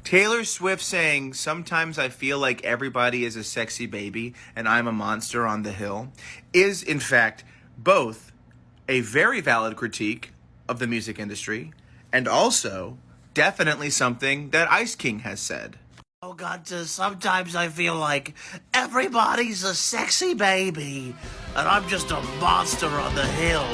Taylor Swift saying, "Sometimes I feel like everybody is a sexy baby and I'm a monster on the hill," is in fact both a very valid critique of the music industry and also definitely something that Ice King has said. Oh God, sometimes I feel like everybody's a sexy baby and I'm just a monster on the hill.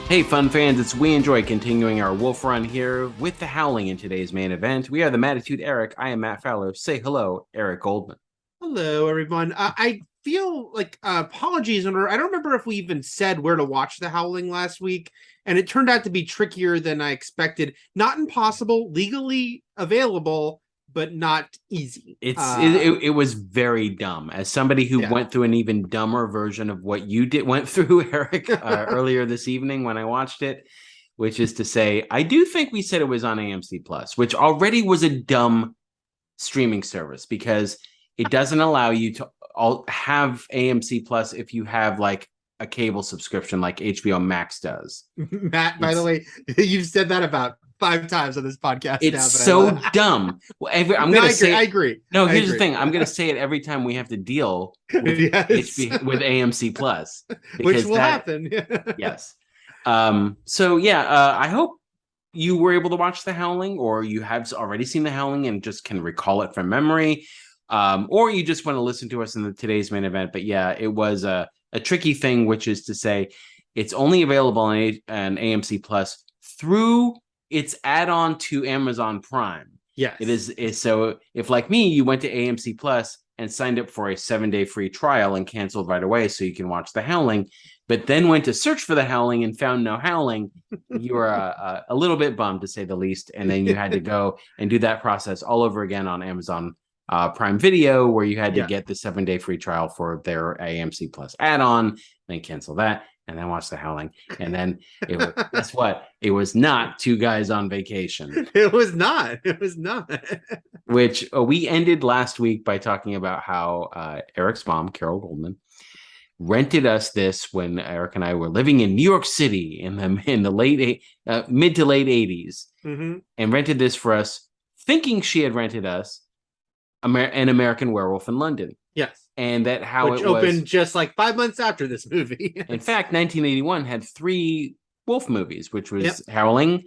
Hey, fun fans, it's We Enjoy continuing our Wolf Run here with the Howling in today's main event. We are the Mattitude Eric. I am Matt Fowler. Say hello, Eric Goldman. Hello, everyone. I feel like apologies, and I don't remember if we even said where to watch The Howling last week, and it turned out to be trickier than I expected. Not impossible, legally available, but not easy. It was very dumb. As somebody who went through an even dumber version of what you went through, Eric, earlier this evening when I watched it, which is to say, I do think we said it was on AMC Plus, which already was a dumb streaming service because it doesn't allow you to have AMC Plus if you have like a cable subscription like HBO Max does. Matt, by the way, you've said that about 5 times on this podcast. It's so dumb. Well, I'm going to say I agree. No, here's the thing. I'm going to say it every time we have to deal with, with AMC Plus, which will happen. Yes. I hope you were able to watch The Howling, or you have already seen The Howling and just can recall it from memory, or you just want to listen to us in today's main event. But yeah, it was a tricky thing, which is to say it's only available on AMC Plus through its add-on to Amazon Prime. Yes. It is. So if, like me, you went to AMC Plus and signed up for a 7-day free trial and canceled right away so you can watch The Howling, but then went to search for The Howling and found no Howling, you were a little bit bummed, to say the least. And then you had to go and do that process all over again on Amazon Prime Video, where you had to get the 7-day free trial for their AMC Plus add-on, then cancel that, and then watch The Howling. And then guess what? It was not Two Guys on Vacation. It was not. Which we ended last week by talking about how Eric's mom, Carol Goldman, rented us this when Eric and I were living in New York City in the late mid to late 80s, and rented this for us, thinking she had rented us An American Werewolf in London. Yes. And that which opened just like 5 months after this movie. In fact, 1981 had 3 wolf movies, which was Howling,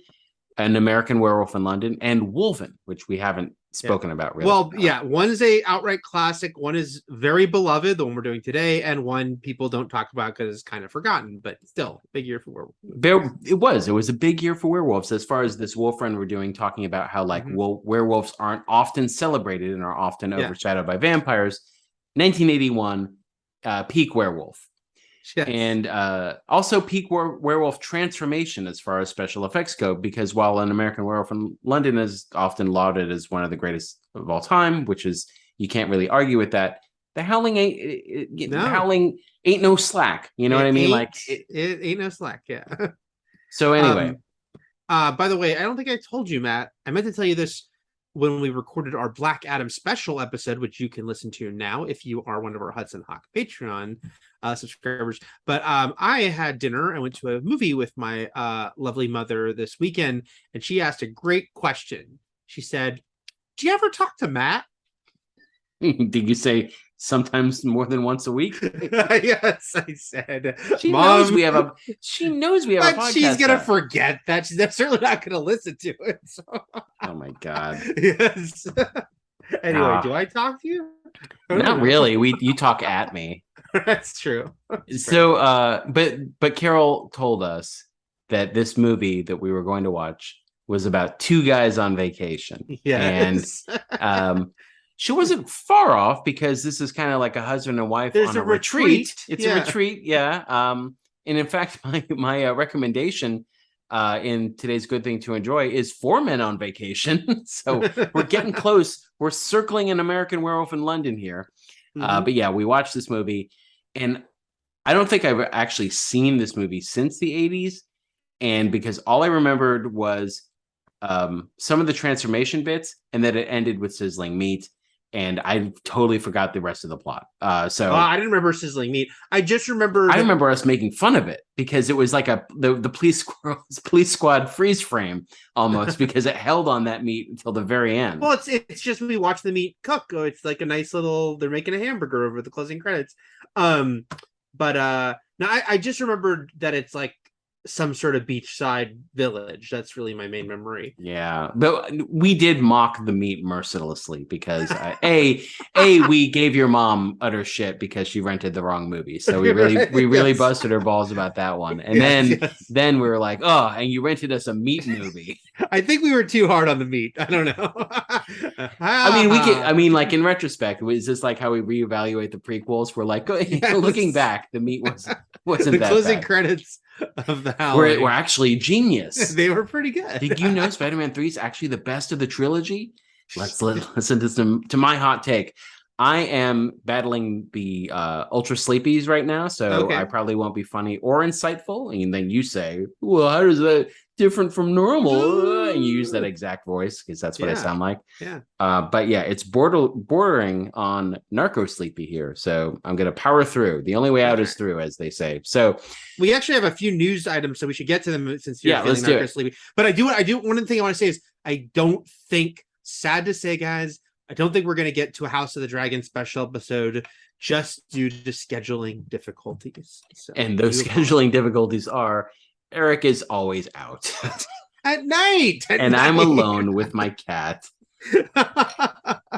An American Werewolf in London, and Wolven, which we haven't spoken about really. Well, one is a outright classic, one is very beloved, the one we're doing today, and one people don't talk about because it's kind of forgotten, but still, big year for werewolves. It was a big year for werewolves, as far as this wolf run we're doing, talking about how werewolves aren't often celebrated and are often overshadowed by vampires. 1981, peak werewolf. Yes. And also peak werewolf transformation as far as special effects go, because while An American Werewolf in London is often lauded as one of the greatest of all time, which is, you can't really argue with that, The Howling ain't no slack. You know what I mean? It ain't no slack, yeah. So anyway. By the way, I don't think I told you, Matt. I meant to tell you this when we recorded our Black Adam special episode, which you can listen to now if you are one of our Hudson Hawk Patreon subscribers. But I had dinner. I went to a movie with my lovely mother this weekend, and she asked a great question. She said, "Do you ever talk to Matt?" Did you say sometimes more than once a week? Yes, I said. She knows we have a podcast. She's gonna forget that. She's certainly not gonna listen to it. So. Oh my God. Yes. Anyway, do I talk to you? Not really. You talk at me. That's true. So but Carol told us that this movie that we were going to watch was about 2 guys on vacation. Yes. And she wasn't far off, because this is kind of like a husband and wife on a retreat. It's a retreat, yeah. And in fact, my recommendation in today's Good Thing to Enjoy is 4 Men on Vacation. So we're getting close. We're circling An American Werewolf in London here. But yeah, we watched this movie, and I don't think I've actually seen this movie since the 80s. And because all I remembered was some of the transformation bits, and that it ended with sizzling meat. and I totally forgot the rest of the plot. So I didn't remember sizzling meat. I just remember. I remember us making fun of it because it was like the police squad freeze frame almost because it held on that meat until the very end. Well, it's just we watch the meat cook. Oh, it's like a nice little. They're making a hamburger over the closing credits. But no, I just remembered that it's like some sort of beachside village. That's really my main memory. Yeah, but we did mock the meat mercilessly because we gave your mom utter shit because she rented the wrong movie. So we really Yes. busted her balls about that one. And then we were like, oh, and you rented us a meat movie. I think we were too hard on the meat. I don't know. I mean, like in retrospect, is this like how we reevaluate the prequels? We're like, looking back, the meat wasn't the that closing bad. credits of the Howling We're actually genius. They were pretty good. Did you know Spider-Man 3 is actually the best of the trilogy? Let's listen to my hot take. I am battling the ultra sleepies right now, so Okay. I probably won't be funny or insightful. And then you say, well, how is that different from normal? And you use that exact voice because that's what I sound like. Yeah. But yeah, it's bordering on narco sleepy here. So I'm going to power through. The only way out is through, as they say. So we actually have a few news items, so we should get to them since you're let's do it. sleepy. But I do. One thing I want to say is I don't think. Sad to say, guys, I don't think we're going to get to a House of the Dragon special episode just due to scheduling difficulties. So, and those scheduling difficulties are Eric is always out at night, and I'm alone with my cat.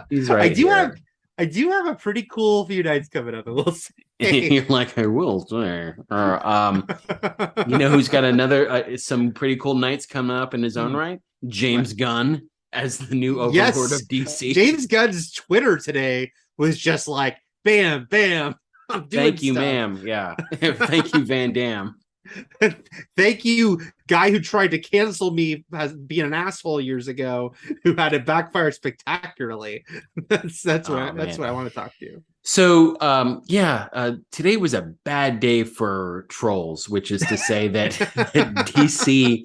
He's right. I do have a pretty cool few nights coming up, and we'll see. You're like, I will say. You know who's got another some pretty cool nights coming up in his own right? James Gunn as the new overlord of DC. James Gunn's Twitter today was just like, bam, bam. I'm doing Thank you, stuff. ma'am. Yeah. Thank you, Van Damme. Thank you, guy who tried to cancel me as being an asshole years ago, who had it backfire spectacularly. That's what I want to talk to you. So today was a bad day for trolls, which is to say that DC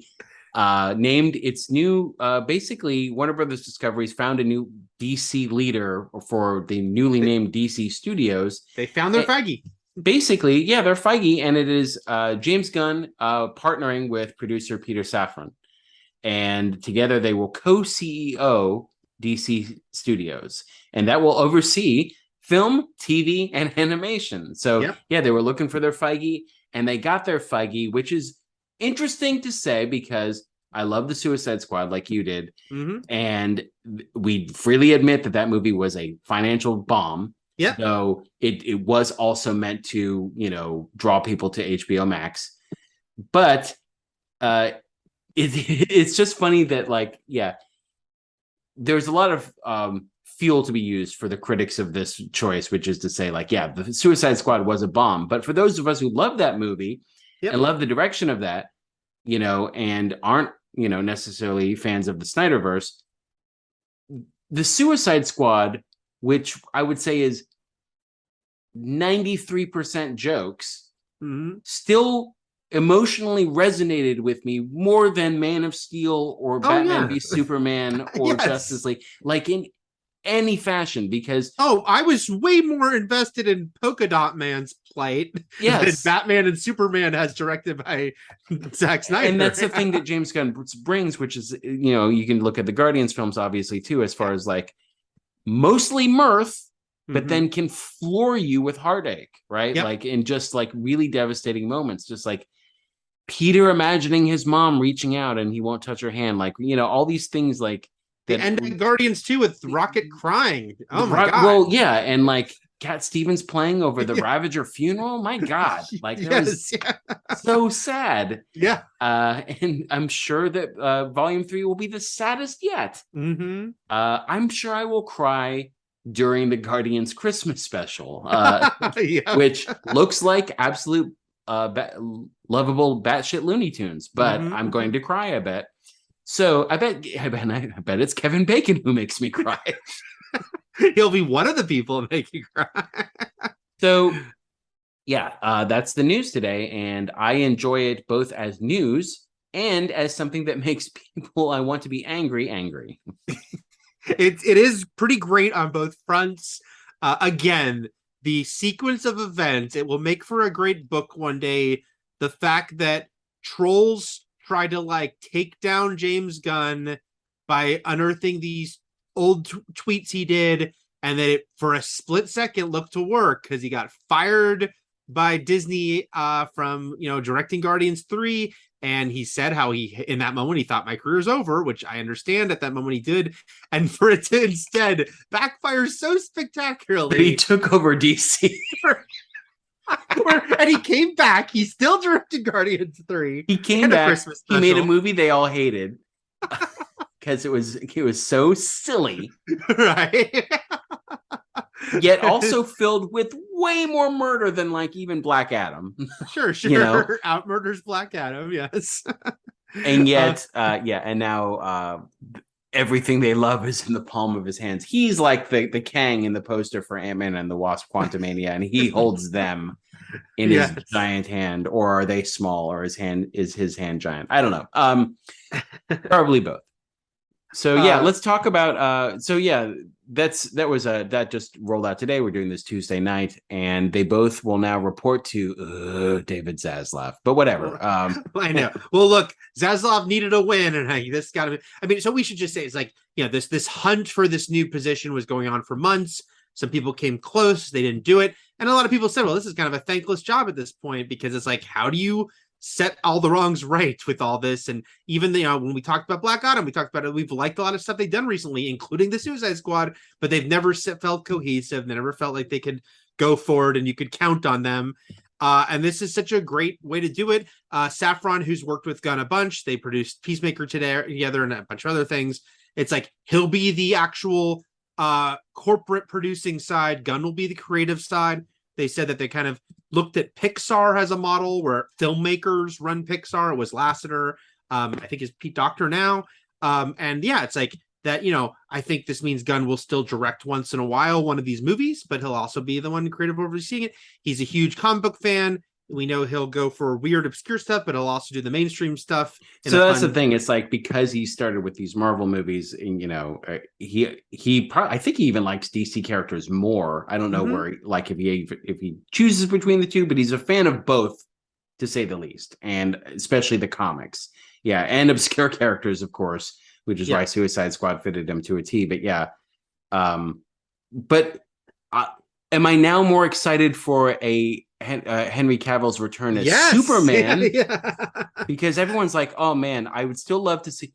named its new basically Warner Brothers Discoveries found a new DC leader for the newly named DC Studios. They found their Feige. Basically, they're Feige, and it is James Gunn partnering with producer Peter Safran. And together they will co-CEO DC Studios. And that will oversee film, TV, and animation. So, they were looking for their Feige, and they got their Feige, which is interesting to say because I love the Suicide Squad like you did. Mm-hmm. And we freely admit that movie was a financial bomb. Yeah. Though it was also meant to, draw people to HBO Max. But it's just funny that there's a lot of fuel to be used for the critics of this choice, which is to say the Suicide Squad was a bomb. But for those of us who love that movie and love the direction of that, and aren't, necessarily fans of the Snyderverse, the Suicide Squad, which I would say is 93% jokes, still emotionally resonated with me more than Man of Steel or Batman v Superman or Justice League, like in any fashion, because I was way more invested in Polka Dot Man's plight than Batman and Superman as directed by Zack Snyder. And that's the thing that James Gunn brings, which is, you can look at the Guardians films obviously too, as far as mostly mirth, but then can floor you with heartache, right? In just really devastating moments, just like Peter imagining his mom reaching out and he won't touch her hand, all these things the end of Guardians 2 with Rocket crying. Oh my god. Well, and Cat Stevens playing over the Ravager funeral. My god, that was so sad. Yeah. And I'm sure that Volume 3 will be the saddest yet. Mm-hmm. I'm sure I will cry during the Guardians Christmas special, which looks like absolute lovable batshit Looney Tunes, but I'm going to cry, I bet. So I bet it's Kevin Bacon who makes me cry. He'll be one of the people that make you cry. So that's the news today, and I enjoy it both as news and as something that makes people I want to be angry. It is pretty great on both fronts. Again, the sequence of events, it will make for a great book one day. The fact that trolls try to like take down James Gunn by unearthing these old tweets he did, and that it for a split second looked to work because he got fired by Disney from directing Guardians 3. And he said how he, in that moment, he thought my career's over, which I understand at that moment he did. And for it to instead backfire so spectacularly. But he took over DC. And he came back. He still directed Guardians 3. He came back. He made a movie they all hated because it was so silly. Right. Yet also filled with way more murder than like even Black Adam. Sure. Out murders Black Adam, yes. And yet, and now everything they love is in the palm of his hands. He's like the Kang in the poster for Ant-Man and the Wasp: Quantumania, and he holds them in his giant hand. Or are they small? Or his hand giant? I don't know. Probably both. So let's talk about. That just rolled out today. We're doing this Tuesday night, and they both will now report to David Zaslav. But whatever. I know. Well, look, Zaslav needed a win, and this got to be. I mean, so we should just say it's like this hunt for this new position was going on for months. Some people came close, they didn't do it, and a lot of people said, "Well, this is kind of a thankless job at this point," because it's like, how do you set all the wrongs right with all this? And even when we talked about Black Adam, we talked about it. We've liked a lot of stuff they've done recently, including the Suicide Squad, but they've never felt cohesive. They never felt like they could go forward and you could count on them. And this is such a great way to do it. Safran, who's worked with Gunn a bunch, they produced Peacemaker together and a bunch of other things. It's like he'll be the actual corporate producing side. Gunn will be the creative side. They said that they kind of looked at Pixar as a model where filmmakers run Pixar. It was Lasseter. I think it's Pete Docter now. It's like that, I think this means Gunn will still direct once in a while one of these movies, but he'll also be the one creative overseeing it. He's a huge comic book fan. We know he'll go for weird, obscure stuff, but he'll also do the mainstream stuff. So that's the thing. It's like because he started with these Marvel movies, and I think he even likes DC characters more. I don't know where, like, if he chooses between the two, but he's a fan of both, to say the least, and especially the comics. Yeah, and obscure characters, of course, which is why Suicide Squad fitted him to a T. But am I now more excited for Henry Cavill's return as Superman? Because everyone's like, oh man, I would still love to see.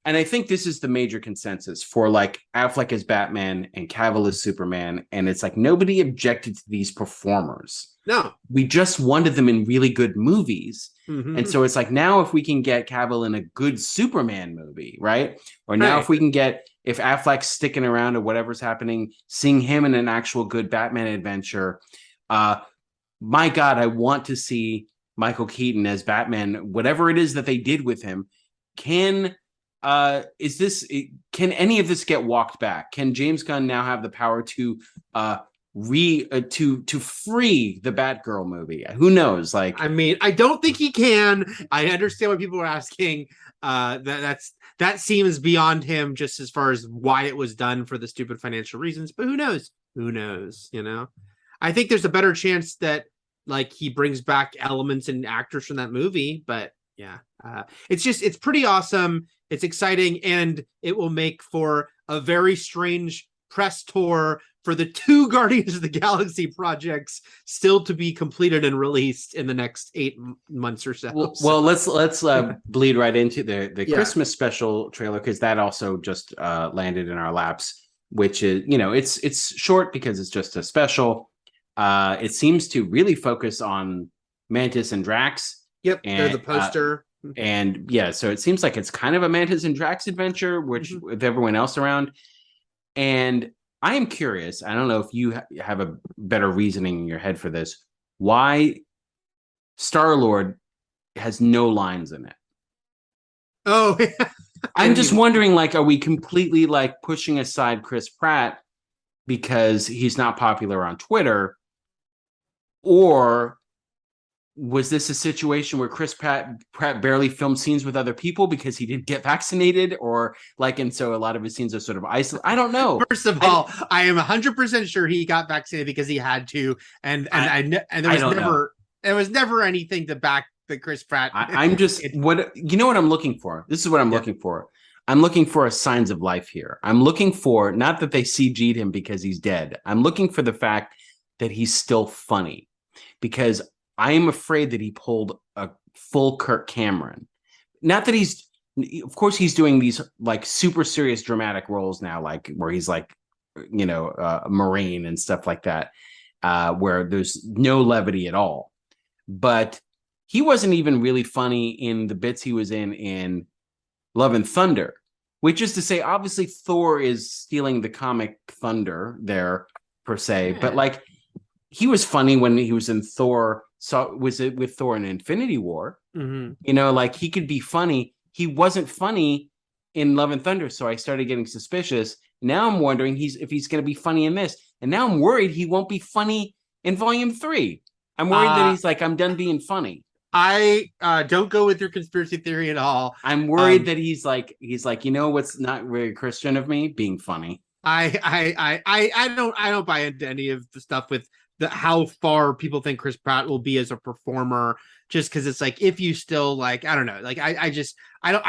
And I think this is the major consensus for like Affleck as Batman and Cavill as Superman. And it's like nobody objected to these performers. No, we just wanted them in really good movies. And so it's like, now if we can get Cavill in a good Superman movie, right? Or now if we can get, if Affleck's sticking around or whatever's happening, seeing him in an actual good Batman adventure. My God, I want to see Michael Keaton as Batman, whatever it is that they did with him. Can any of this get walked back? Can James Gunn now have the power to free the Batgirl movie? Who knows? Like, I mean, I don't think he can. I understand what people are asking. That seems beyond him, just as far as why it was done for the stupid financial reasons. But who knows? I think there's a better chance that like he brings back elements and actors from that movie. But it's pretty awesome. It's exciting, and it will make for a very strange press tour for the 2 Guardians of the Galaxy projects still to be completed and released in the next 8 months or so. Well, let's bleed right into the Christmas special trailer, because that also just landed in our laps, which is, it's short because it's just a special. It seems to really focus on Mantis and Drax. Yep, they're the poster. So it seems like it's kind of a Mantis and Drax adventure, which with everyone else around. And I am curious, I don't know if you have a better reasoning in your head for this, why Star-Lord has no lines in it. Oh, I'm just wondering, like, are we completely like pushing aside Chris Pratt because he's not popular on Twitter? Or was this a situation where Pratt barely filmed scenes with other people because he didn't get vaccinated, or like, and so a lot of his scenes are sort of isolated? I don't know. First of all, I am 100% sure he got vaccinated because he had to, and there was never anything to back the Chris Pratt. I'm just what I'm looking for. This is what I'm looking for. I'm looking for a signs of life here. I'm looking for not that they CG'd him because he's dead. I'm looking for the fact that he's still funny, because I am afraid that he pulled a full Kirk Cameron. Not that of course he's doing these like super serious dramatic roles now, like where he's like, a Marine and stuff like that, where there's no levity at all. But he wasn't even really funny in the bits he was in Love and Thunder, which is to say, obviously Thor is stealing the comic thunder there per se, but like he was funny when he was in Thor. Was it with Thor in Infinity War? Mm-hmm. Like he could be funny. He wasn't funny in Love and Thunder, so I started getting suspicious. Now I'm wondering if he's going to be funny in this, and now I'm worried he won't be funny in Volume 3. I'm worried that he's like, I'm done being funny. I don't go with your conspiracy theory at all. I'm worried that he's like, what's not very Christian of me? Being funny. I don't buy into any of the stuff with how far people think Chris Pratt will be as a performer, just because it's like, if you still like, I don't know, like I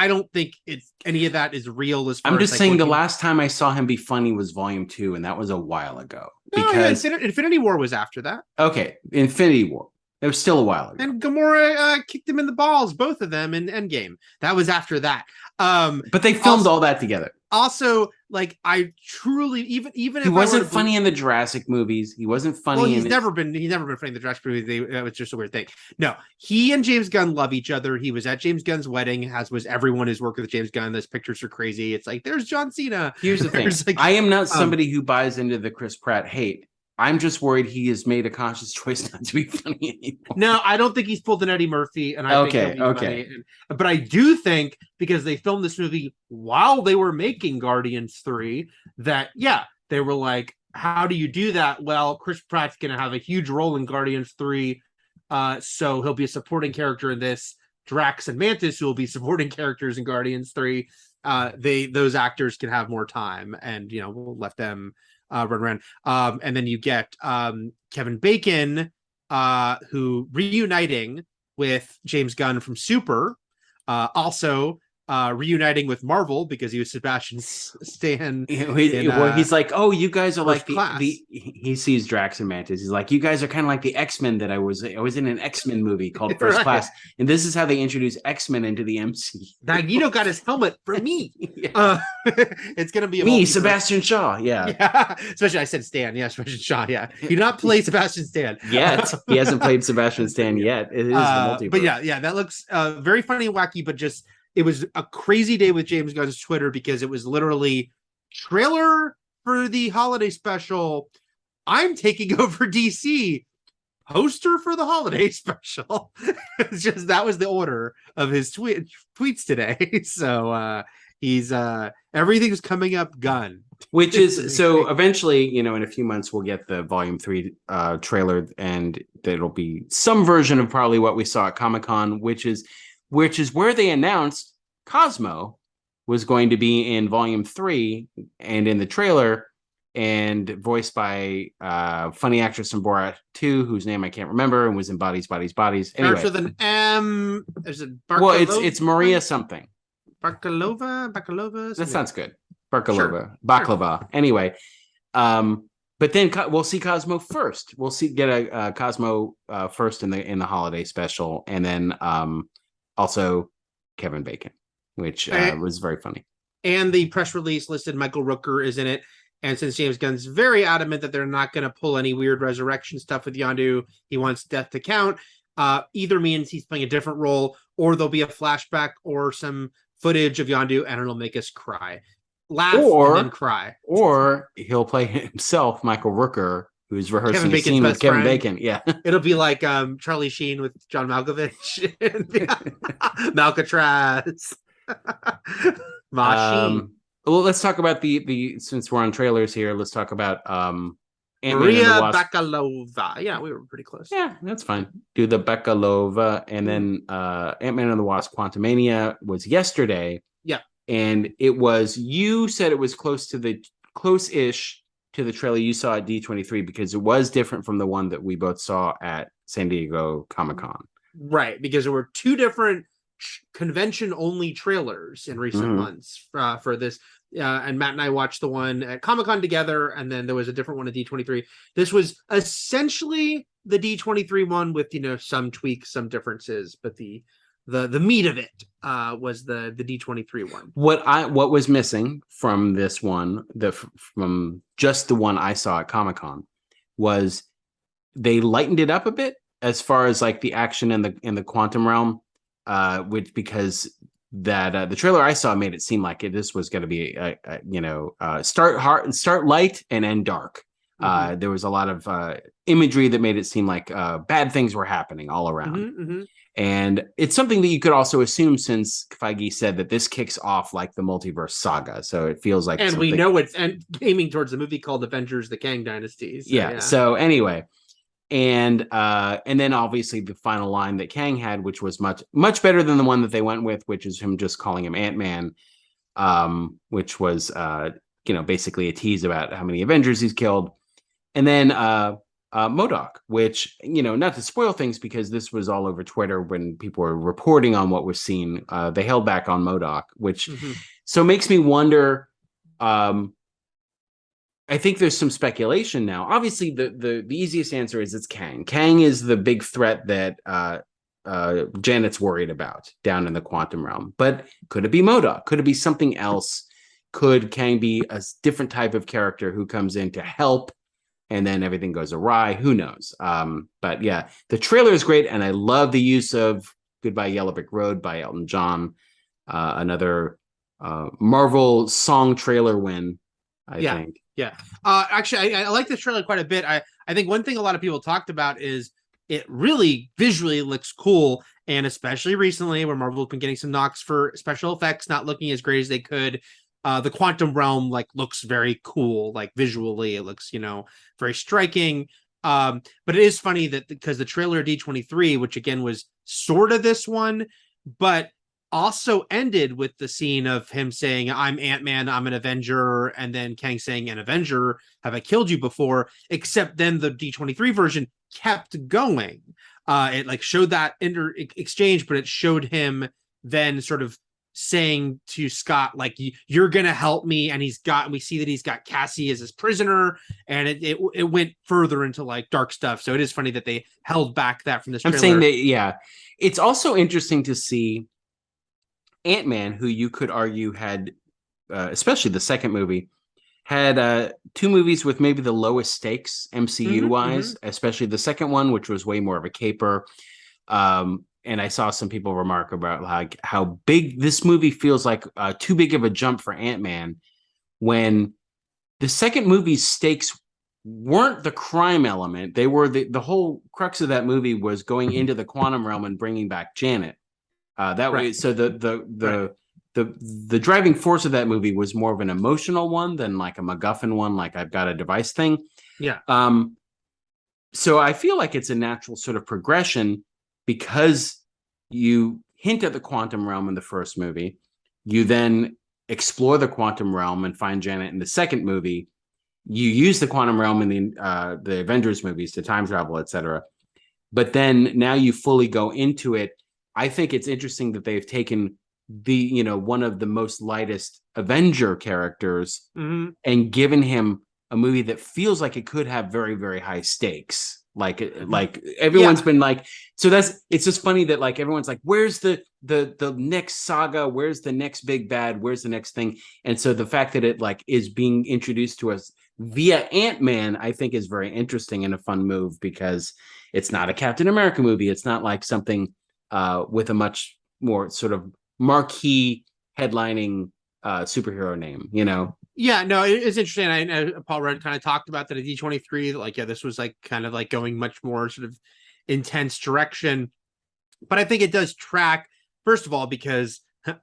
don't think it's any of that is real. I'm just saying the last time I saw him be funny was Volume 2, and that was a while ago. Because Infinity War was after that. Okay, Infinity War. It was still a while ago. And Gamora kicked him in the balls, both of them, in Endgame. That was after that. But they filmed all that together. Also, like, I truly, even if he wasn't funny in the Jurassic movies. He wasn't funny. Well, he's never been funny in the Jurassic movies. That was just a weird thing. No, he and James Gunn love each other. He was at James Gunn's wedding, as was everyone who's worked with James Gunn. Those pictures are crazy. It's like, there's John Cena. Here's the thing. Like, I am not somebody who buys into the Chris Pratt hate. I'm just worried he has made a conscious choice not to be funny anymore. No, I don't think he's pulled an Eddie Murphy. And I think funny. But I do think, because they filmed this movie while they were making Guardians 3, that, they were like, how do you do that? Well, Chris Pratt's going to have a huge role in Guardians 3. So he'll be a supporting character in this. Drax and Mantis, who will be supporting characters in Guardians 3. Those actors can have more time, and, we'll let them run around. And then you get Kevin Bacon, who reuniting with James Gunn from Super, also reuniting with Marvel because he was Sebastian Stan. He's like, oh, you guys are like he sees Drax and Mantis. He's like, you guys are kind of like the X-Men that I was in an X-Men movie called First Class, and this is how they introduce X-Men into the MC. Magneto got his helmet for me. It's gonna be me, Sebastian Shaw. Yeah. Especially I said Stan. Yeah, Sebastian Shaw. Yeah, he did not play Sebastian Stan yet. He hasn't played Sebastian Stan yet. It is the multiverse. But yeah, that looks very funny and wacky, but just. It was a crazy day with James Gunn's Twitter, because it was literally trailer for the holiday special. I'm taking over DC, poster for the holiday special. It's just, that was the order of his tweets today. So he's everything's coming up Gunn. Which is, so eventually, in a few months, we'll get the Volume 3 trailer, and it'll be some version of probably what we saw at Comic-Con, which is where they announced Cosmo was going to be in Volume 3 and in the trailer, and voiced by funny actress from Borat 2, whose name I can't remember, and was in Bodies. Anyway. Starts with an M. Is it Barkalova? Well, it's Maria something. Bakalova. That sounds good. Bakalova. Sure. Baklava. Sure. Anyway, but then we'll see Cosmo first. We'll get a Cosmo first in the holiday special, and then also Kevin Bacon, which was very funny. And the press release listed Michael Rooker is in it. And since James Gunn's very adamant that they're not going to pull any weird resurrection stuff with Yondu, he wants death to count. Either means he's playing a different role, or there'll be a flashback or some footage of Yondu, and it'll make us cry. Laugh and then cry. Or he'll play himself, Michael Rooker, who's rehearsing a scene with Kevin Bacon. Yeah. It'll be like Charlie Sheen with John Malkovich. Malcatraz. Well, let's talk about the since we're on trailers here, let's talk about Ant-Man and the Maria Wasp. Bakalova. Yeah, we were pretty close. Yeah, that's fine. Do the Bakalova, and then Ant-Man and the Wasp: Quantumania was yesterday. Yeah, and it was, you said it was close-ish to the trailer you saw at D23 because it was different from the one that we both saw at San Diego Comic-Con. right. Because there were two different convention-only trailers in recent months for this. And Matt and I watched the one at Comic-Con together, and then there was a different one at D23. This was essentially the D23 one with, some tweaks, some differences, but the meat of it was the D23 one. What was missing from this one, from just the one I saw at Comic-Con, was they lightened it up a bit as far as like the action in the quantum realm, because that the trailer I saw made it seem like this was going to be start light and end dark. There was a lot of imagery that made it seem like bad things were happening all around. And it's something that you could also assume, since Feige said that this kicks off like the multiverse saga. So it feels like, and we know it's aiming towards a movie called Avengers: The Kang Dynasty. So, yeah. So anyway, and then obviously the final line that Kang had, which was much better than the one that they went with, which is him just calling him Ant-Man, which was basically a tease about how many Avengers he's killed. And then MODOK, which, not to spoil things because this was all over Twitter when people were reporting on what was seen, they held back on MODOK, which so makes me wonder. I think there's some speculation now. Obviously, the easiest answer is it's Kang. Kang is the big threat that Janet's worried about down in the quantum realm. But could it be MODOK? Could it be something else? Could Kang be a different type of character who comes in to help, and then everything goes awry? Who knows? But yeah, the trailer is great, and I love the use of "Goodbye Yellow Brick Road" by Elton John. Another Marvel song trailer win, I think. Yeah. Actually, I like this trailer quite a bit. I think one thing a lot of people talked about is it really visually looks cool. And especially recently, where Marvel's been getting some knocks for special effects not looking as great as they could. The quantum realm looks very cool. Visually, it looks, very striking. But it is funny that because the trailer D23, which again was sort of this one, but also ended with the scene of him saying, "I'm Ant-Man, I'm an Avenger," and then Kang saying, "An Avenger, have I killed you before?" Except then the D23 version kept going. It showed that exchange, but it showed him then sort of saying to Scott, "You're gonna help me," and we see that he's got Cassie as his prisoner, and it went further into dark stuff. So it is funny that they held back that from this trailer. I'm saying that, yeah. It's also interesting to see Ant-Man, who you could argue had, especially the second movie, had 2 movies with maybe the lowest stakes MCU-wise, especially the second one, which was way more of a caper. And I saw some people remark about how big this movie feels like, too big of a jump for Ant-Man, when the second movie's stakes weren't the crime element. They were the whole crux of that movie was going into the quantum realm and bringing back Janet. That way, so the driving force of that movie was more of an emotional one than a MacGuffin one, I've got a device thing. Yeah. So I feel like it's a natural sort of progression because you hint at the quantum realm in the first movie, you then explore the quantum realm and find Janet in the second movie. You use the quantum realm in the Avengers movies to time travel, etc. But then now you fully go into it. I think it's interesting that they've taken the, one of the most lightest Avenger characters and given him a movie that feels like it could have very, very high stakes. Everyone's been so it's just funny that everyone's where's the next saga? Where's the next big bad? Where's the next thing? And so the fact that it is being introduced to us via Ant-Man, I think is very interesting and a fun move because it's not a Captain America movie. It's not something with a much more sort of marquee headlining superhero name, Yeah, no, it's interesting. I know Paul Rudd kind of talked about that at D23. This was kind of going much more sort of intense direction. But I think it does track, first of all, because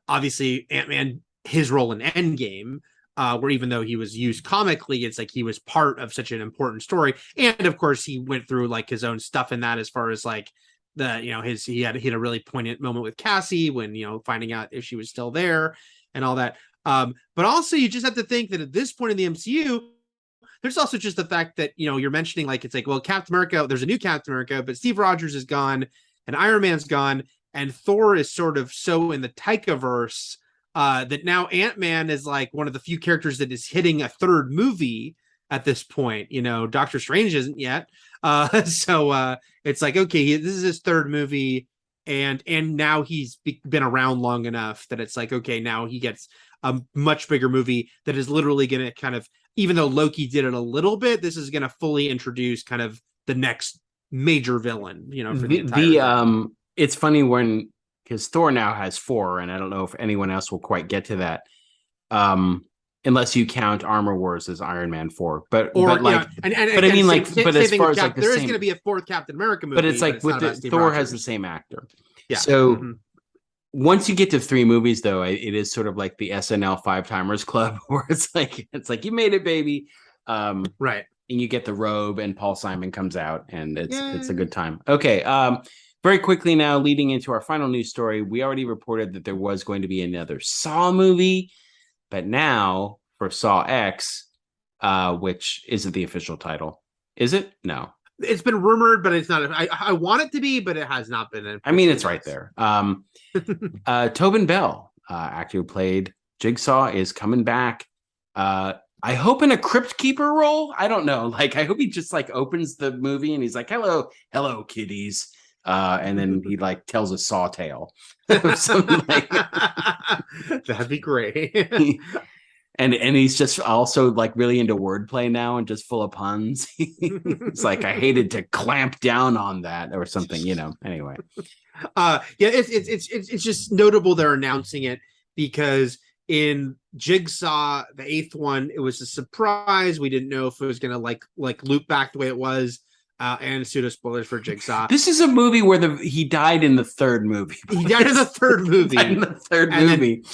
obviously Ant-Man, his role in Endgame where even though he was used comically, it's like he was part of such an important story. And of course, he went through like his own stuff in that, as far as like he had a really poignant moment with Cassie when finding out if she was still there and all that. But also, you just have to think that at this point in the MCU, there's also just the fact that you're mentioning, like, it's like, well, Captain America, there's a new Captain America, but Steve Rogers is gone and Iron Man's gone, and Thor is sort of so in the Taikaverse that now Ant-Man is like one of the few characters that is hitting a third movie at this point. Doctor Strange isn't yet. So it's like, okay, this is his third movie, and now he's been around long enough that it's like, okay, now he gets a much bigger movie that is literally going to kind of, even though Loki did it a little bit, this is going to fully introduce kind of the next major villain, for the entire it's funny because Thor now has 4, and I don't know if anyone else will quite get to that. Unless you count Armor Wars as Iron Man 4, but I mean, like, but as far as like there is going to be a 4th Captain America movie, but it's like with Thor Rogers. has the same actor, yeah. So once you get to 3 movies, though, it is sort of like the SNL 5-timers club, where it's like you made it, baby, right? And you get the robe, and Paul Simon comes out, and it's a good time. Okay, very quickly now, leading into our final news story, we already reported that there was going to be another Saw movie. But now for Saw X, which isn't the official title, is it? No, it's been rumored, but it's not. I want it to be, but it has not been. I mean, it's right there. Tobin Bell, actor who played Jigsaw, is coming back. I hope in a Crypt Keeper role. I don't know. Like, I hope he just like opens the movie and he's like, "Hello, kiddies," and then he like tells a Saw tale. Something like that'd be great. and he's just also like really into wordplay now and just full of puns. It's like, I hated to clamp down on that or something, anyway. It's just notable they're announcing it, because in Jigsaw, the 8th one, it was a surprise. We didn't know if it was gonna like loop back the way it was. And pseudo spoilers for Jigsaw. This is a movie where he died in the 3rd movie. He died in the 3rd movie. Movie.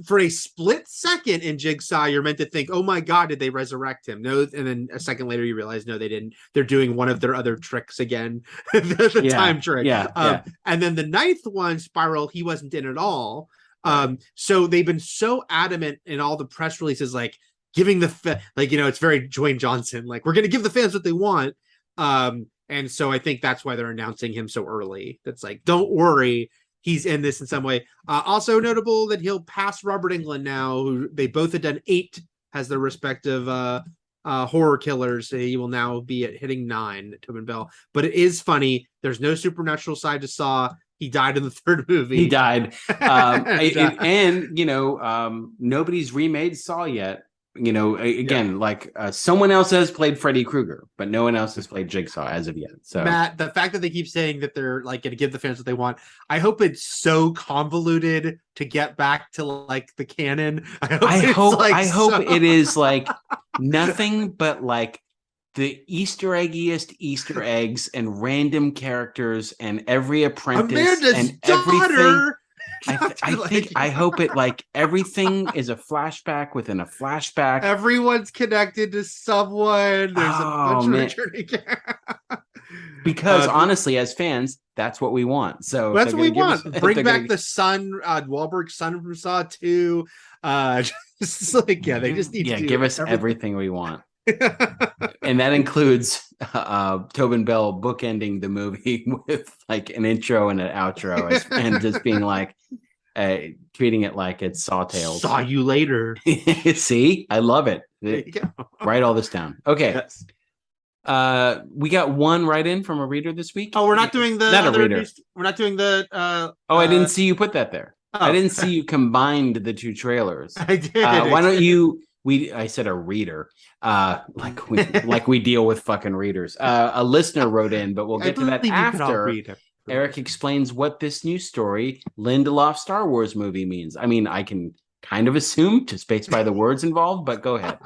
For a split second in Jigsaw, you're meant to think, "Oh my God, did they resurrect him?" No, and then a second later you realize, no, they didn't. They're doing one of their other tricks again, the time trick. Yeah. And then the 9th one, Spiral, he wasn't in at all. So they've been so adamant in all the press releases, like giving it's very Dwayne Johnson, like, we're going to give the fans what they want. And so I think that's why they're announcing him so early. That's like, don't worry, he's in this in some way. Also notable that he'll pass Robert Englund now, who they both had done 8 as their respective horror killers. He will now be at hitting 9, Tobin Bell. But it is funny, there's no supernatural side to Saw. He died in the 3rd movie. He died. Nobody's remade Saw yet. Someone else has played Freddy Krueger, but no one else has played Jigsaw as of yet. So, Matt, the fact that they keep saying that they're like going to give the fans what they want, I hope it's so convoluted to get back to like the canon. I hope it is like nothing but like the Easter eggiest Easter eggs and random characters and every apprentice Amanda's and daughter. everything. I hope it like everything is a flashback within a flashback. Everyone's connected to someone. There's a bunch of returning. Because honestly, as fans, that's what we want. So that's what we want. Bring back the son, Wahlberg's son from Saw 2. Just like, they just need to give us everything we want. And that includes Tobin Bell bookending the movie with like an intro and an outro and just being like treating it like it's Saw Tales. Saw you later. See, I love it. There you go. Write all this down. Okay. Yes. We got one write-in from a reader this week. Oh, we're not doing the not a reader. We're not doing the I didn't see you put that there. I didn't see you combined the 2 trailers. I did. Why don't you I said a reader, like we deal with fucking readers. A listener wrote in, but we'll get to that after Eric explains what this new story, Lindelof Star Wars movie, means. I mean, I can kind of assume just based by the words involved, but go ahead.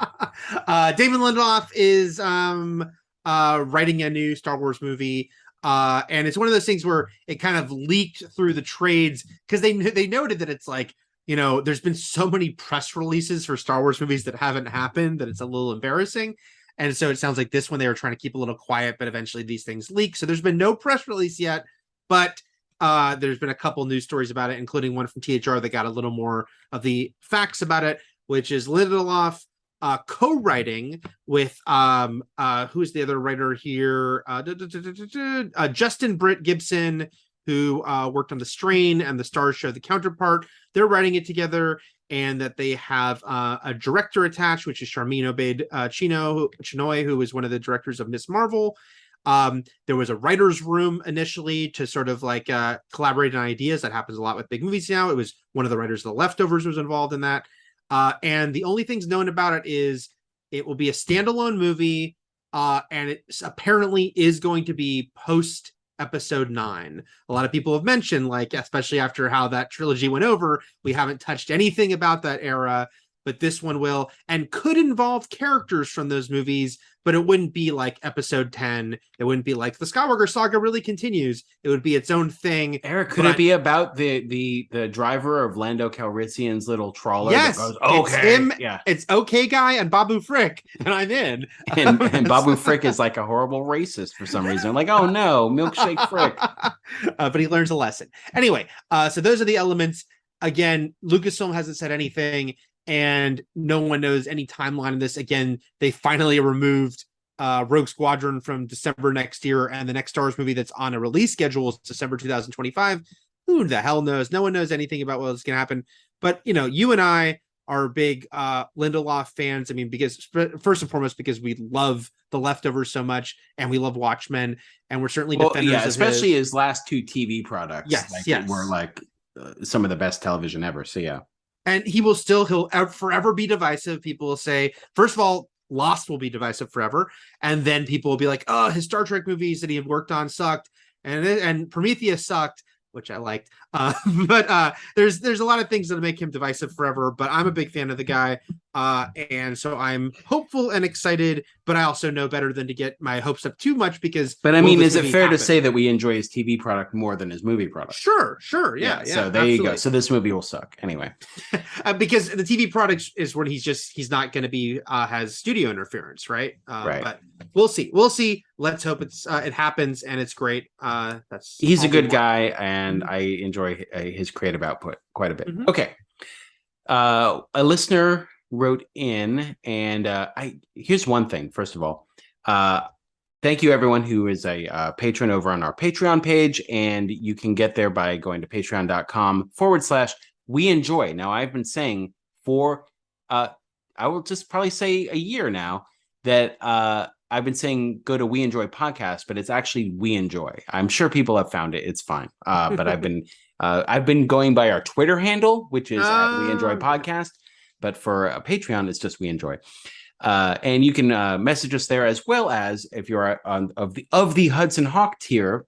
David Lindelof is writing a new Star Wars movie. And it's one of those things where it kind of leaked through the trades because they noted that it's like there's been so many press releases for Star Wars movies that haven't happened that it's a little embarrassing. And so it sounds like this one they were trying to keep a little quiet, but eventually these things leak. So there's been no press release yet, but there's been a couple news stories about it, including one from THR that got a little more of the facts about it, which is Lindelof co-writing with who's the other writer here? Justin Britt Gibson, who worked on The Strain and the Stars Show The Counterpart. They're writing it together, and that they have a director attached, which is Charmin Obaid Chinoy, who is one of the directors of Miss Marvel. There was a writer's room initially to sort of like collaborate on ideas. That happens a lot with big movies now. It was one of the writers of The Leftovers was involved in that. And the only things known about it is it will be a standalone movie, and it apparently is going to be post episode 9. A lot of people have mentioned, like, especially after how that trilogy went over, we haven't touched anything about that era, but this one will, and could involve characters from those movies, but it wouldn't be like episode 10. It wouldn't be like the Skywalker saga really continues. It would be its own thing. Eric, could it be about the driver of Lando Calrissian's little trawler? Yes, that goes, it's him. Yeah, it's Okay Guy and Babu Frick, and I'm in. and Babu Frick is like a horrible racist for some reason. Like, oh no, milkshake Frick. But he learns a lesson anyway. So those are the elements. Again, Lucasfilm hasn't said anything, and no one knows any timeline of this. Again, they finally removed Rogue Squadron from December next year, and the next Star Wars movie that's on a release schedule is December 2025. Who the hell knows? No one knows anything about what's going to happen. But, you and I are big Lindelof fans. I mean, because first and foremost, because we love The Leftovers so much, and we love Watchmen, and we're certainly defenders of especially his last 2 TV products. Yes. Were like some of the best television ever. So yeah. And he'll forever be divisive. People will say, first of all, Lost will be divisive forever. And then people will be like, oh, his Star Trek movies that he had worked on sucked. And Prometheus sucked, which I liked. But there's a lot of things that make him divisive forever. But I'm a big fan of the guy. And so I'm hopeful and excited, but I also know better than to get my hopes up too much because. But I mean, is it fair to say that we enjoy his TV product more than his movie product? Sure. Yeah. So there you go. So this movie will suck anyway. Because the TV product is when he's not going to be has studio interference, right? Right. But we'll see. Let's hope it happens and it's great. He's a good guy, and I enjoy his creative output quite a bit. Mm-hmm. Okay. A listener wrote in, and here's one thing. First of all, thank you everyone who is a patron over on our Patreon page, and you can get there by going to patreon.com/we enjoy. Now, I've been saying for I will just probably say a year now that I've been saying go to We Enjoy Podcast, but it's actually We Enjoy. I'm sure people have found it. It's fine. But I've been going by our Twitter handle, which is at We Enjoy Podcast. But for Patreon, it's just We Enjoy. And you can message us there, as well as if you're of the Hudson Hawk tier,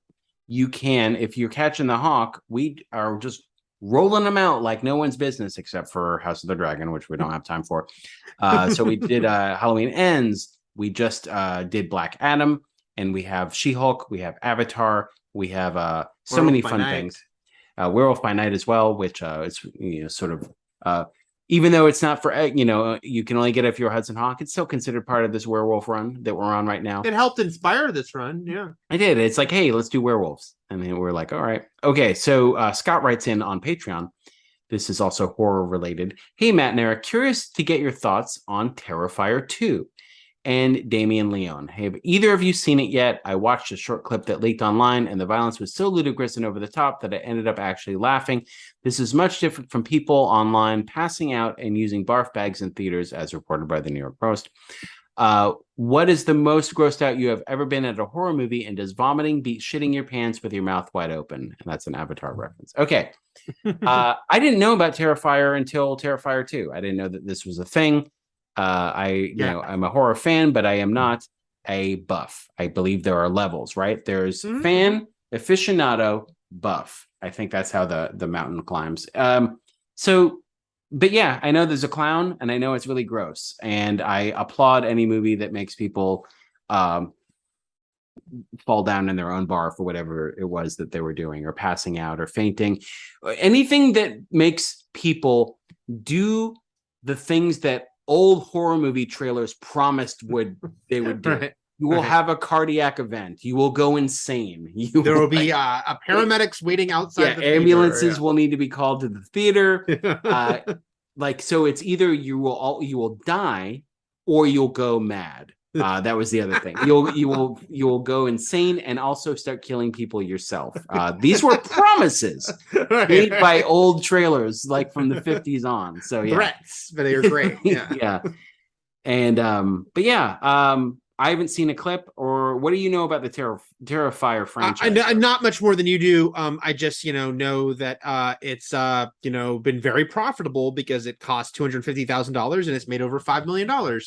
you can, if you're catching the Hawk, we are just rolling them out like no one's business, except for House of the Dragon, which we don't have time for. So we did Halloween Ends. We just did Black Adam, and we have She-Hulk, we have Avatar, we have so Werewolf many by fun Night. things. Werewolf by Night as well, which is sort of even though it's not for you can only get it if you're a Hudson Hawk, it's still considered part of this werewolf run that we're on right now. It helped inspire this run, yeah. I did. It's like, hey, let's do werewolves, and then we're like, all right, okay. So Scott writes in on Patreon. This is also horror related. Hey, Matt and Eric, curious to get your thoughts on Terrifier 2. And Damien Leone. Have either of you seen it yet? I watched a short clip that leaked online, and the violence was so ludicrous and over the top that I ended up actually laughing. This is much different from people online passing out and using barf bags in theaters, as reported by the New York Post. What is the most grossed out you have ever been at a horror movie, and does vomiting beat shitting your pants with your mouth wide open? And that's an Avatar reference. Okay. I didn't know about Terrifier until Terrifier 2. I didn't know that this was a thing. I'm a horror fan, but I am not a buff. I believe there are levels, right? There's fan, aficionado, buff. I think that's how the mountain climbs. But yeah, I know there's a clown, and I know it's really gross, and I applaud any movie that makes people fall down in their own bar for whatever it was that they were doing, or passing out or fainting. Anything that makes people do the things that old horror movie trailers promised they would do. Right. You will have a cardiac event. You will go insane. There will be a paramedics waiting outside the ambulances theater. will need to be called to the theater. So it's either you will die or you'll go mad. That was the other thing. You'll go insane and also start killing people yourself. These were promises made by old trailers, like from the 50s on. So yeah, threats, but they were great. Yeah. Yeah. And but yeah, I haven't seen a clip. Or what do you know about the Terrifier franchise? Not much more than you do. I just know that it's been very profitable because it cost $250,000 and it's made over $5 million.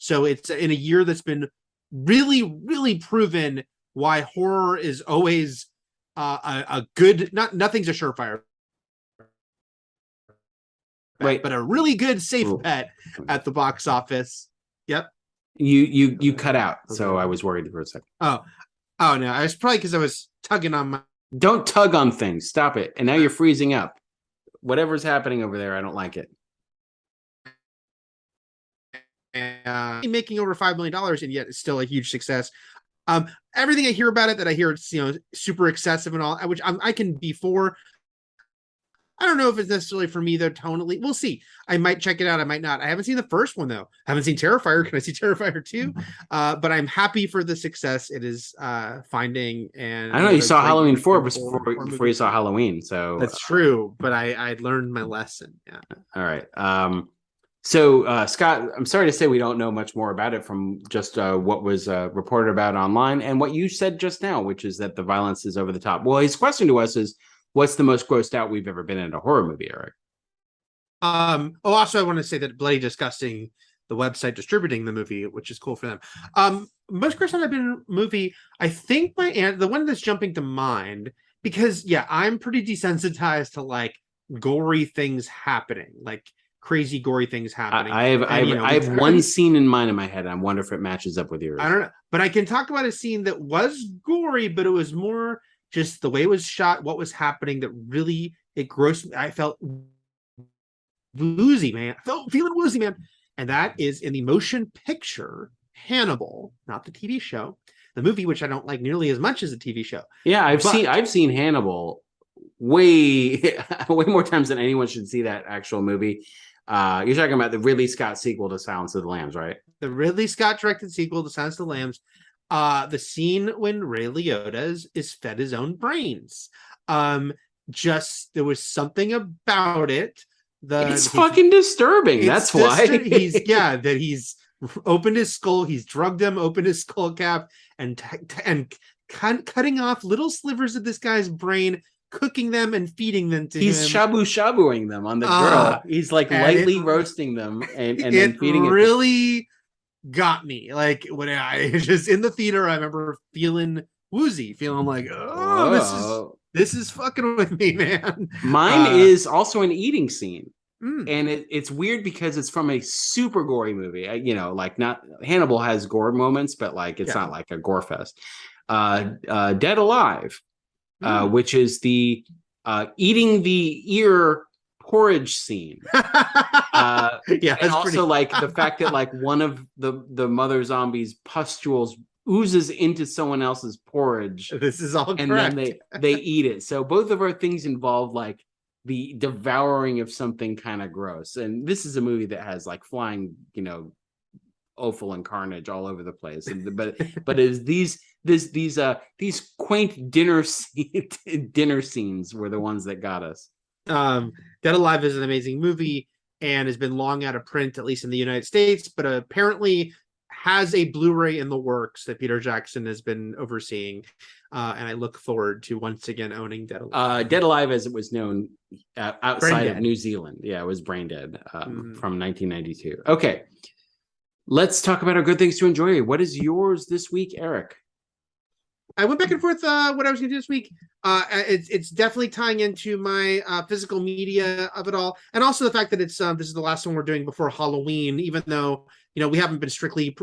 So it's in a year that's been really, really proven why horror is always a good. Nothing's a surefire, Right, but a really good safe bet at the box office. Yep. You cut out, so Okay. I was worried for a second. Oh no, it's probably because I was tugging on my. Don't tug on things. Stop it. And now you're freezing up. Whatever's happening over there, I don't like it. Making over $5 million, and yet it's still a huge success. Everything I hear about it, that I hear it's super excessive and all, which I can be for. I don't know if it's necessarily for me though. Tonally, we'll see. I might check it out. I might not. I haven't seen the first one though. I haven't seen Terrifier. Can I see Terrifier 2? But I'm happy for the success it is finding. And I know you saw Halloween 4 before you saw Halloween, so that's true. But I learned my lesson. Yeah. all right. So Scott, I'm sorry to say we don't know much more about it from just what was reported about online and what you said just now, which is that the violence is over the top. Well, his question to us is, what's the most grossed out we've ever been in a horror movie, Eric? Also, I want to say that Bloody Disgusting, the website distributing the movie, which is cool for them. Most grossed out I've been in a movie, I think the one that's jumping to mind, because I'm pretty desensitized to like gory things happening, like crazy gory things happening. I have one scene in mind in my head. I wonder if it matches up with yours. I don't know, but I can talk about a scene that was gory, but it was more just the way it was shot, what was happening, that really it grossed me. I felt woozy, man. I felt feeling woozy, man. And that is in the motion picture Hannibal, not the TV show, the movie, which I don't like nearly as much as the TV show. Yeah, I've seen Hannibal way more times than anyone should see that actual movie. You're talking about the Ridley Scott sequel to Silence of the Lambs, right? The Ridley Scott directed sequel to Silence of the Lambs. The scene when Ray Liotta is fed his own brains. Just there was something about it. It's fucking disturbing. That's why he's opened his skull. He's drugged him, opened his skull cap, and cutting off little slivers of this guy's brain, cooking them and feeding them to him. He's shabu-shabuing them on the grill. He's like lightly roasting them and then feeding it. Really got me. Like when I just in the theater, I remember feeling woozy, feeling like, this is fucking with me, man. Mine is also an eating scene. And it's weird because it's from a super gory movie. Like not Hannibal has gore moments, but like it's not like a gore fest. Dead Alive, which is the eating the ear porridge scene. And also like the fact that like one of the mother zombies pustules oozes into someone else's porridge. This is all and correct. Then they eat it. So both of our things involve like the devouring of something kind of gross. And this is a movie that has like flying, offal and carnage all over the place. But is these quaint dinner scenes were the ones that got us. Dead Alive is an amazing movie and has been long out of print, at least in the United States, but apparently has a Blu-ray in the works that Peter Jackson has been overseeing. And I look forward to once again owning Dead Alive. Dead Alive, as it was known outside of New Zealand. Yeah, it was Brain Dead from 1992. Okay. Let's talk about our good things to enjoy. What is yours this week, Eric? I went back and forth what I was going to do this week. It's definitely tying into my physical media of it all, and also the fact that it's this is the last one we're doing before Halloween. Even though we haven't been strictly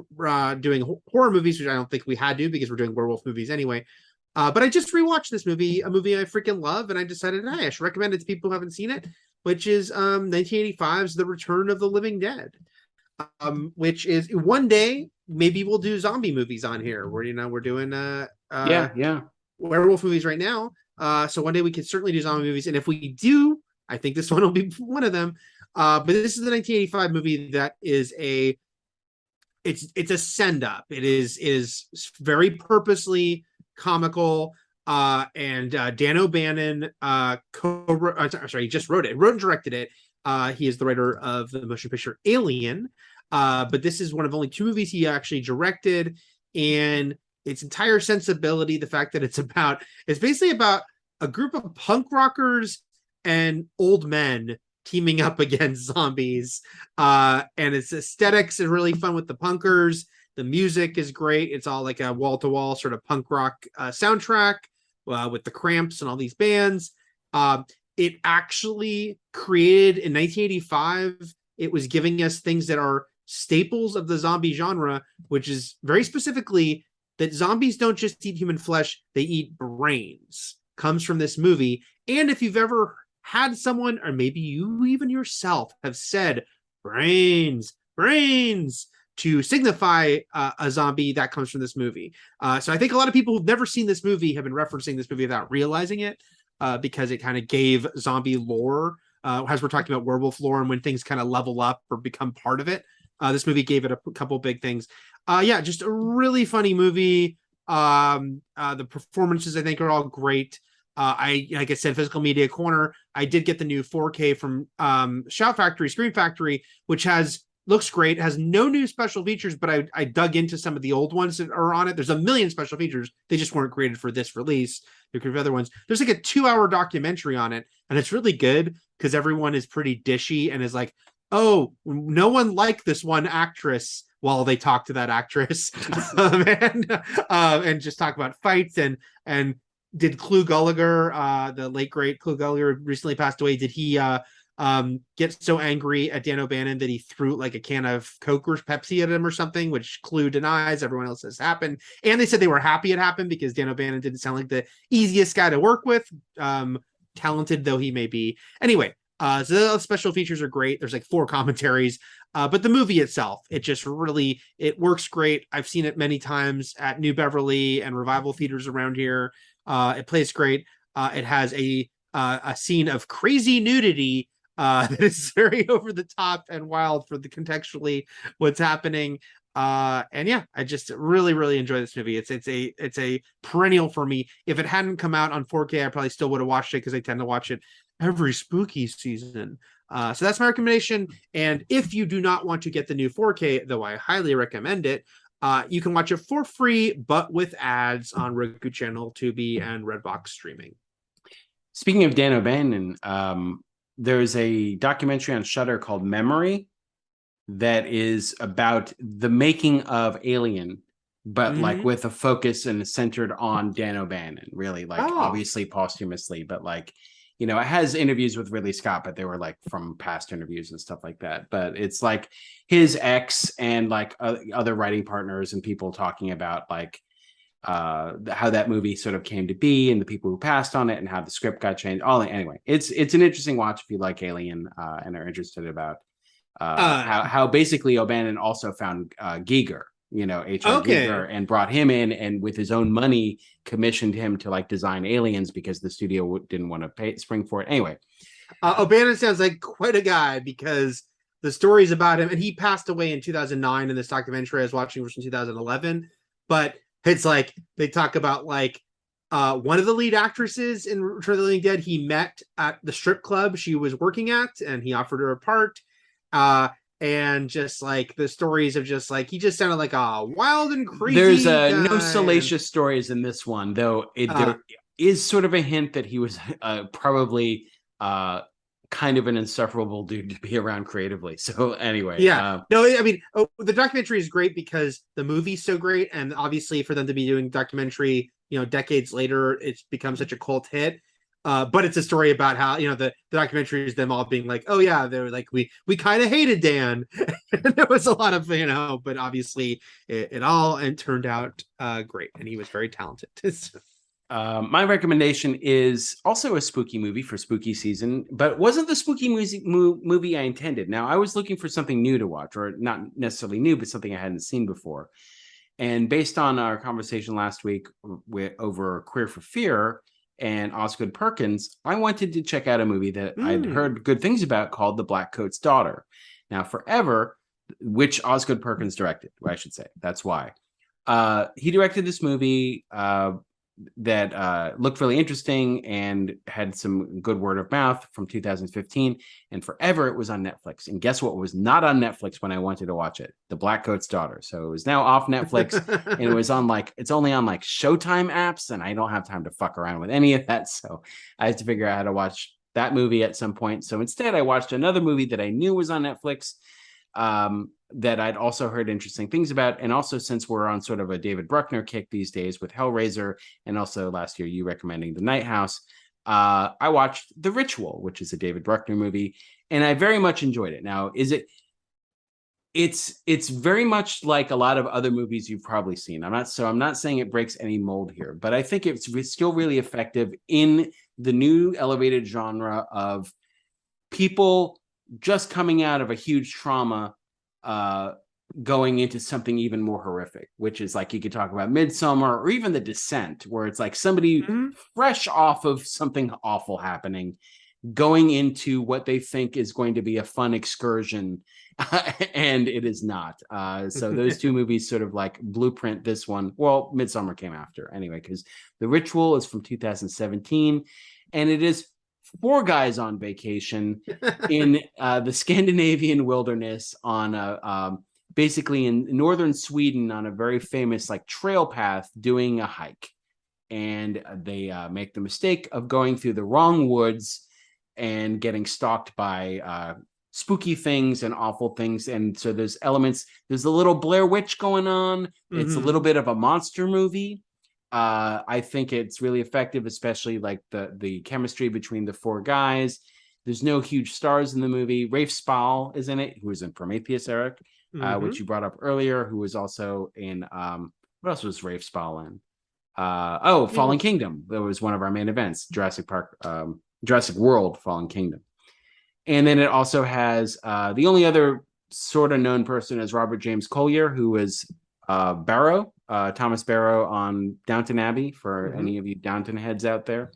doing horror movies, which I don't think we had to because we're doing werewolf movies anyway. But I just rewatched this movie, a movie I freaking love, and I decided, hey, I should recommend it to people who haven't seen it, which is 1985's The Return of the Living Dead. Which is one day maybe we'll do zombie movies on here. We're doing yeah. werewolf movies right now. So one day we could certainly do zombie movies, and if we do, I think this one will be one of them. But this is the 1985 movie that is it's a send up. It is very purposely comical. And Dan O'Bannon he just wrote and directed it. He is the writer of the motion picture Alien. But this is one of only 2 movies he actually directed, and its entire sensibility, the fact that it's basically about a group of punk rockers and old men teaming up against zombies. And its aesthetics is really fun with the punkers. The music is great. It's all like a wall-to-wall sort of punk rock soundtrack with the Cramps and all these bands. It actually created in 1985, it was giving us things that are staples of the zombie genre, which is very specifically that zombies don't just eat human flesh, they eat brains. Comes from this movie. And if you've ever had someone, or maybe you even yourself, have said brains to signify a zombie, that comes from this movie. So I think a lot of people who've never seen this movie have been referencing this movie without realizing it, because it kind of gave zombie lore, as we're talking about werewolf lore, and when things kind of level up or become part of it. This movie gave it a couple big things. Just a really funny movie. The performances, I think, are all great. Like I said, Physical Media Corner, I did get the new 4K from Screen Factory, which looks great, has no new special features, but I dug into some of the old ones that are on it. There's a million special features. They just weren't created for this release. There could be other ones. There's like a 2-hour documentary on it, and it's really good because everyone is pretty dishy and is like, oh, no one liked this one actress while they talk to that actress. And just talk about fights and did Clu Gallagher, the late great Clu Gallagher, recently passed away. Did he get so angry at Dan O'Bannon that he threw like a can of Coke or Pepsi at him or something, which Clu denies. Everyone else says happened. And they said they were happy it happened because Dan O'Bannon didn't sound like the easiest guy to work with, talented though he may be. Anyway, so the special features are great. There's like 4 commentaries, but the movie itself, it works great. I've seen it many times at New Beverly and revival theaters around here. It plays great. It has a scene of crazy nudity that is very over the top and wild for the contextually what's happening. And yeah, I just really, really enjoy this movie. It's a perennial for me. If it hadn't come out on 4K, I probably still would have watched it because I tend to watch it every spooky season. So that's my recommendation. And if you do not want to get the new 4K, though I highly recommend it, you can watch it for free, but with ads on Roku Channel, Tubi, and Redbox streaming. Speaking of Dan O'Bannon, there's a documentary on Shudder called Memory that is about the making of Alien, but like with a focus and centered on Dan O'Bannon, really, like obviously posthumously, but like, it has interviews with Ridley Scott, but they were like from past interviews and stuff like that. But it's like his ex and like other writing partners and people talking about like how that movie sort of came to be and the people who passed on it and how the script got changed. Anyway, it's an interesting watch if you like Alien and are interested about how basically O'Bannon also found Giger, H.R. Giger, and brought him in and with his own money commissioned him to like design Aliens because the studio didn't want to spring for it. Anyway, O'Bannon sounds like quite a guy because the stories about him, and he passed away in 2009 in this documentary I was watching was from 2011, but it's like they talk about like one of the lead actresses in Return of the Living Dead he met at the strip club she was working at, and he offered her a part. And just like the stories of just like he just sounded like a wild and crazy. There's no salacious stories in this one, though. There is sort of a hint that he was probably kind of an insufferable dude to be around creatively. So anyway, the documentary is great because the movie's so great, and obviously for them to be doing documentary, decades later, it's become such a cult hit. But it's a story about how, the documentary is them all being like, oh yeah, they're like, we kind of hated Dan. And there was a lot of, but obviously it all and turned out great, and he was very talented. My recommendation is also a spooky movie for spooky season, but wasn't the spooky movie I intended. Now, I was looking for something new to watch, or not necessarily new, but something I hadn't seen before. And based on our conversation last week over Queer for Fear and Osgood Perkins, I wanted to check out a movie that I'd heard good things about called The Black Coat's Daughter. Now, Forever, which Osgood Perkins directed, I should say. That's why. He directed this movie that looked really interesting and had some good word of mouth from 2015. And Forever, it was on Netflix. And guess what was not on Netflix when I wanted to watch it? The Black Coat's Daughter. So it was now off Netflix, and it was on it's only on Showtime apps, and I don't have time to fuck around with any of that. So I had to figure out how to watch that movie at some point. So instead, I watched another movie that I knew was on Netflix, that I'd also heard interesting things about. And also, since we're on sort of a David Bruckner kick these days with Hellraiser, and also last year you recommending The Night House, I watched The Ritual, which is a David Bruckner movie, and I very much enjoyed it. Now, it's very much like a lot of other movies you've probably seen. I'm not saying it breaks any mold here, but I think it's still really effective in the new elevated genre of people just coming out of a huge trauma, going into something even more horrific, which is like, you could talk about Midsommar or even The Descent, where it's like somebody fresh off of something awful happening, going into what they think is going to be a fun excursion, and it is not. So those two movies sort of like blueprint this one. Well, Midsommar came after anyway, because The Ritual is from 2017, and it is four guys on vacation in the Scandinavian wilderness on basically in northern Sweden on a very famous trail path doing a hike. And they make the mistake of going through the wrong woods and getting stalked by spooky things and awful things. And so there's a little Blair Witch going on. It's a little bit of a monster movie. I think it's really effective, especially the chemistry between the four guys. There's no huge stars in the movie. Rafe Spall is in it, who was in Prometheus, Eric, which you brought up earlier, who was also in what else was Rafe Spall in? Fallen Kingdom. That was one of our main events, Jurassic World Fallen Kingdom. And then it also has the only other sort of known person is Robert James Collier, who was Barrow, Thomas Barrow on Downton Abbey, for any of you Downton heads out there.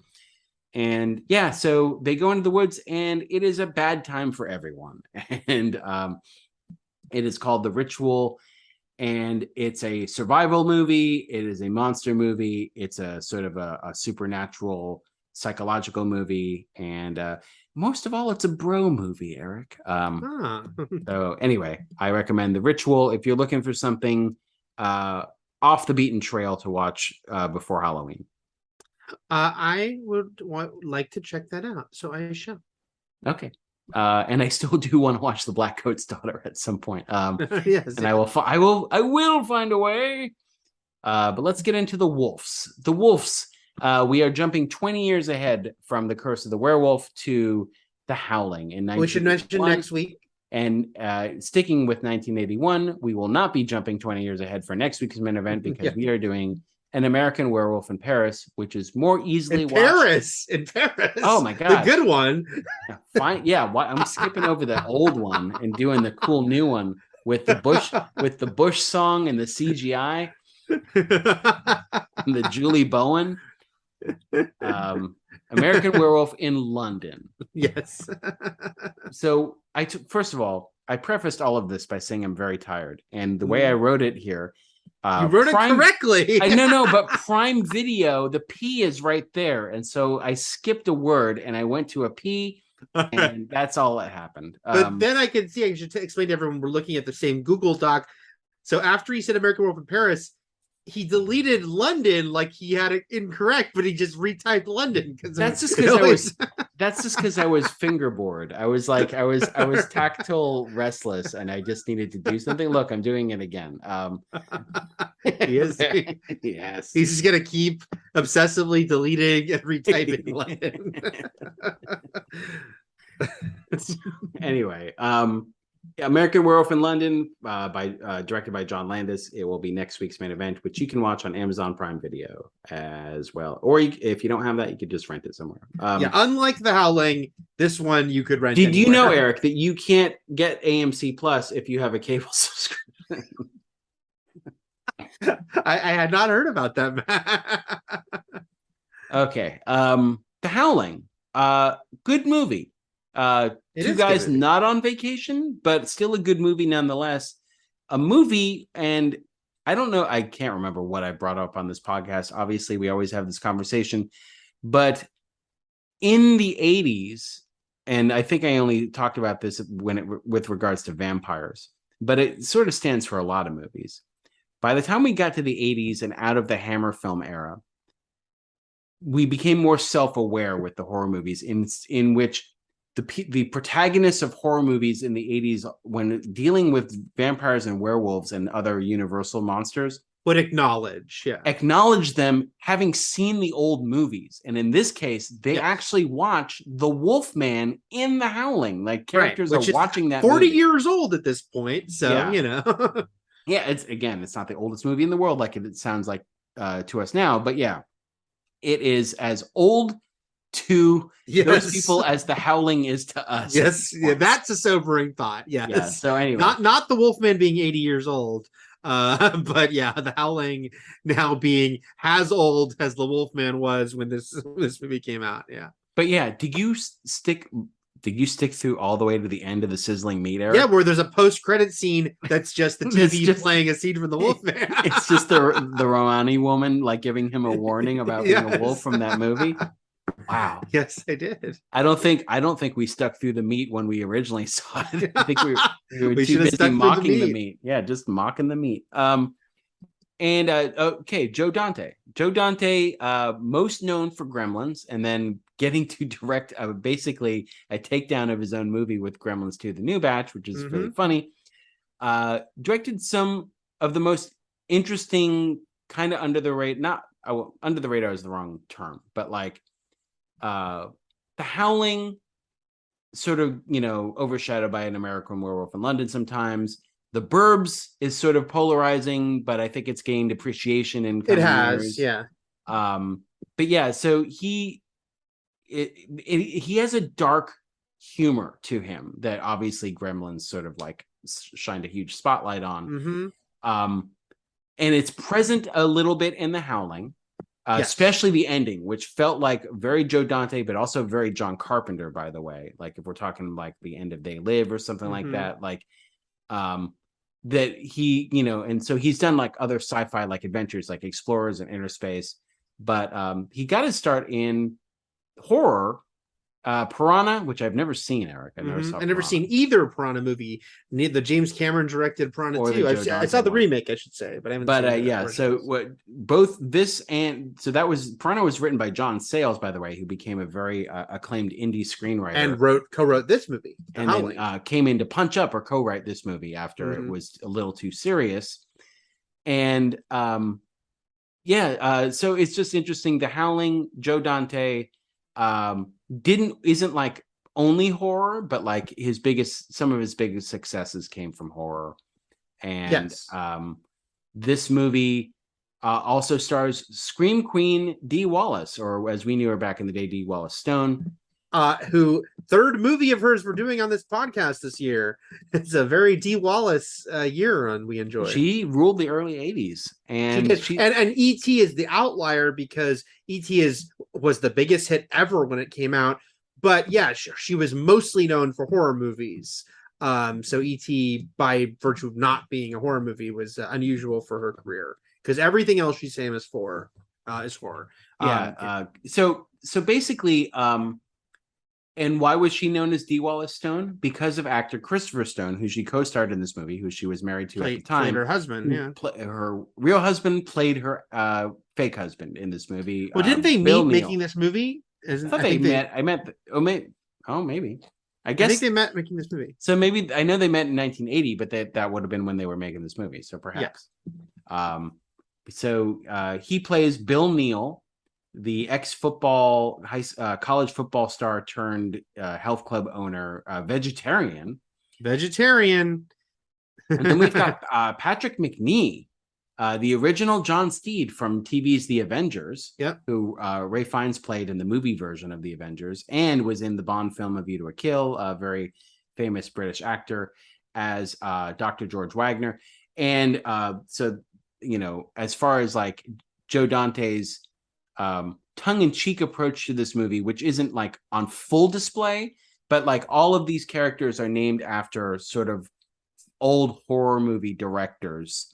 And yeah, so they go into the woods, and it is a bad time for everyone. And it is called The Ritual, and it's a survival movie. It is a monster movie. It's a sort of a supernatural psychological movie. And most of all, it's a bro movie, Eric. So anyway, I recommend The Ritual if you're looking for something off the beaten trail to watch before Halloween. I would like to check that out, so I shall. Okay. And I still do want to watch The Black Coat's Daughter at some point. Yes, and I will find a way. But let's get into The Wolves. The Wolves. We are jumping 20 years ahead from The Curse of the Werewolf to The Howling in 1981. We should mention next week. And sticking with 1981, we will not be jumping 20 years ahead for next week's main event, because we are doing An American Werewolf in Paris, which is more easily watched. In Paris. Oh my god, the good one. Fine, yeah. I'm skipping over the old one and doing the cool new one with the Bush song and the CGI and the Julie Bowen. American Werewolf in London. Yes. So first of all, I prefaced all of this by saying I'm very tired, and the way I wrote it here, you wrote it correctly. No, but Prime Video, the P is right there, and so I skipped a word and I went to a P, and that's all that happened. But then I can see, I should explain to everyone, we're looking at the same Google Doc. So after he said American Werewolf in Paris, he deleted London like he had it incorrect, but he just retyped London. That's just because I was fingerboard. I was tactile restless, and I just needed to do something. Look, I'm doing it again. He is. Yes. He's just gonna keep obsessively deleting and retyping London. Anyway, American Werewolf in London, directed by John Landis. It will be next week's main event, which you can watch on Amazon Prime Video as well. Or if you don't have that, you could just rent it somewhere. Unlike The Howling, this one you could rent. Did you know, Eric, that you can't get AMC Plus if you have a cable subscription? I had not heard about that. Okay. The Howling. Good movie. Two guys not on vacation, but still a good movie nonetheless. A movie, and I don't know, I can't remember what I brought up on this podcast. Obviously, we always have this conversation, but in the 80s, and I think I only talked about this with regards to vampires, but it sort of stands for a lot of movies. By the time we got to the 80s and out of the Hammer film era, we became more self-aware with the horror movies in which the protagonists of horror movies in the 80s, when dealing with vampires and werewolves and other universal monsters, would acknowledge them having seen the old movies. And in this case, they actually watch the Wolfman in The Howling. Like, characters are watching that 40 movie. years old at this point. So, Yeah, it's not the oldest movie in the world like it sounds like to us now. But yeah, it is as old to those people as The Howling is to us. Yes, that's a sobering thought. Yes. Yeah, so anyway, not the Wolfman being 80 years old, but yeah, The Howling now being as old as the Wolfman was when this movie came out. Yeah, but yeah, did you stick through all the way to the end of the sizzling meat era? Yeah, where there's a post-credit scene that's just the TV playing a scene from the Wolfman. It's just the Romani woman like giving him a warning about being a wolf from that movie. Wow. Yes, I did. I don't think we stuck through the meat when we originally saw it. I think we were too busy mocking the meat. Yeah, just mocking the meat. Okay, Joe Dante. Joe Dante, most known for Gremlins, and then getting to direct basically a takedown of his own movie with Gremlins 2, The New Batch, which is really funny. Directed some of the most interesting, kind of under the radar, under the radar is the wrong term, but like The Howling, sort of, overshadowed by An American Werewolf in London sometimes. The Burbs is sort of polarizing, but I think it's gained appreciation in it has years. Yeah. But yeah, so he has a dark humor to him that obviously Gremlins sort of like shined a huge spotlight on. And it's present a little bit in The Howling, especially the ending, which felt like very Joe Dante, but also very John Carpenter, by the way. Like if we're talking like the end of They Live or something like that, like that he, and so he's done like other sci-fi like adventures like Explorers and Inner Space, but he got his start in horror. Piranha, which I've never seen, Eric. I've never seen either Piranha movie. The James Cameron directed Piranha 2. I saw the remake, I should say, but I haven't seen yeah, so both this and so that was Piranha was written by John Sayles, by the way, who became a very acclaimed indie screenwriter and co-wrote this movie, and then came in to punch up or co-write this movie after it was a little too serious. And so it's just interesting. The Howling, Joe Dante, isn't like only horror, but like some of his biggest successes came from horror. And this movie also stars Scream Queen Dee Wallace, or as we knew her back in the day, Dee Wallace Stone, who third movie of hers we're doing on this podcast this year. It's a very Dee Wallace year, and we enjoyed. She ruled the early 80s, and and E.T. is the outlier because E.T. was the biggest hit ever when it came out. But yeah, she was mostly known for horror movies. So E.T., by virtue of not being a horror movie, was unusual for her career because everything else she's famous for is horror. So basically, and why was she known as Dee Wallace Stone? Because of actor Christopher Stone, who she co-starred in this movie, who she was married to at the time. Played her husband, her real husband played her fake husband in this movie. Well, didn't they meet making this movie? I thought they met. Maybe. I guess I think they met making this movie. So maybe I know they met in 1980, but that would have been when they were making this movie. So perhaps. So he plays Bill Neal, the ex-football college football star turned health club owner, vegetarian. Vegetarian. And then we've got Patrick McNee, the original John Steed from TV's The Avengers, Yep. who Ray Fiennes played in the movie version of The Avengers and was in the Bond film A View to a Kill, a very famous British actor, as Dr. George Wagner. And so, you know, as far as like Joe Dante's tongue-in-cheek approach to this movie, which isn't like on full display, but like all of these characters are named after sort of old horror movie directors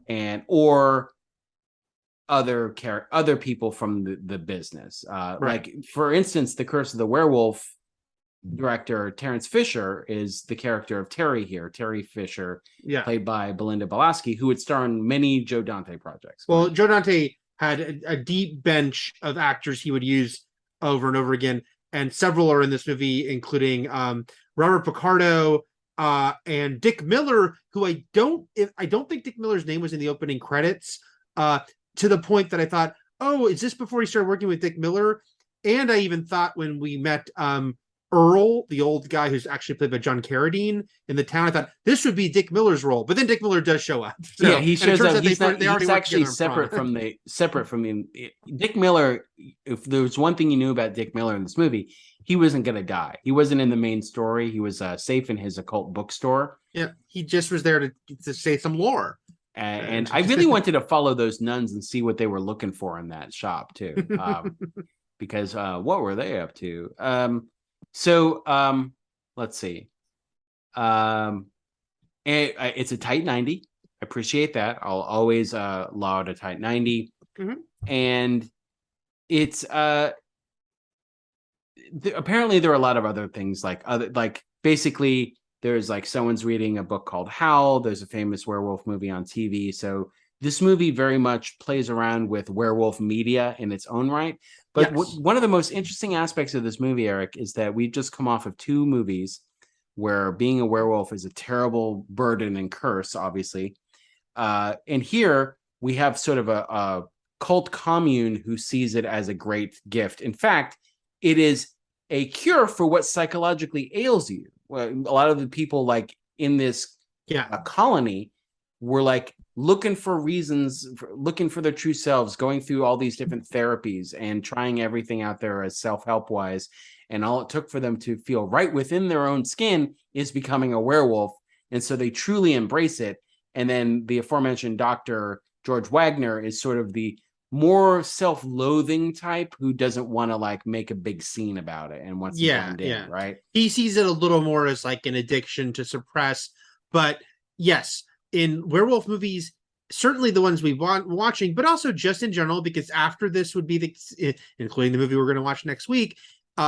and or other people from the business. Right. Like for instance, the Curse of the Werewolf director Terrence Fisher is the character of Terry here. Terry Fisher, played by Belinda Balaski, who would star in many Joe Dante projects. Well, Joe Dante had a deep bench of actors he would use over and over again, and several are in this movie, including Robert Picardo and Dick Miller, who I don't think Dick Miller's name was in the opening credits, to the point that I thought, oh, is this before he started working with Dick Miller? And I even thought when we met Earl, the old guy who's actually played by John Carradine in the town, I thought this would be Dick Miller's role, but then Dick Miller does show up. So, yeah, he shows up. He's actually separate from the Dick Miller. If there was one thing you knew about Dick Miller in this movie, he wasn't going to die. He wasn't in the main story. He was safe in his occult bookstore. Yeah, he just was there to say some lore. And I really wanted to follow those nuns and see what they were looking for in that shop too, because what were they up to? So let's see. It's a tight 90. I appreciate that. I'll always laud a tight 90. And it's apparently there are a lot of other things like basically there's like someone's reading a book called Howl. There's a famous werewolf movie on TV. So this movie very much plays around with werewolf media in its own right. But one of the most interesting aspects of this movie, Eric, is that we've just come off of two movies where being a werewolf is a terrible burden and curse, obviously. And here we have sort of a cult commune who sees it as a great gift. In fact, it is a cure for what psychologically ails you. Well, a lot of the people like in this colony were like looking for reasons, looking for their true selves, going through all these different therapies and trying everything out there as self-help wise. And all it took for them to feel right within their own skin is becoming a werewolf. And so they truly embrace it. And then the aforementioned Dr. George Wagner is sort of the more self-loathing type who doesn't want to like make a big scene about it and wants to blend in, right? He sees it a little more as like an addiction to suppress. But yes, in werewolf movies, certainly the ones we've been watching, but also just in general, because after this would be including the movie we're going to watch next week,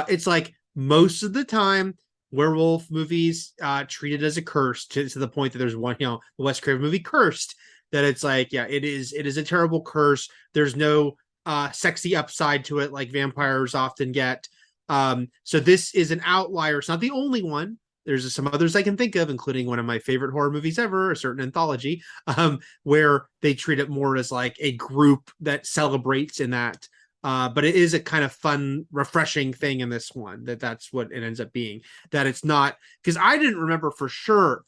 it's like most of the time werewolf movies treated as a curse to the point that there's one, the Wes Craven movie Cursed, that it's like, it is a terrible curse. There's no sexy upside to it like vampires often get. So this is an outlier. It's not the only one. There's some others I can think of, including one of my favorite horror movies ever, a certain anthology, where they treat it more as like a group that celebrates in that. But it is a kind of fun, refreshing thing in this one, that's what it ends up being. That it's not, because I didn't remember for sure,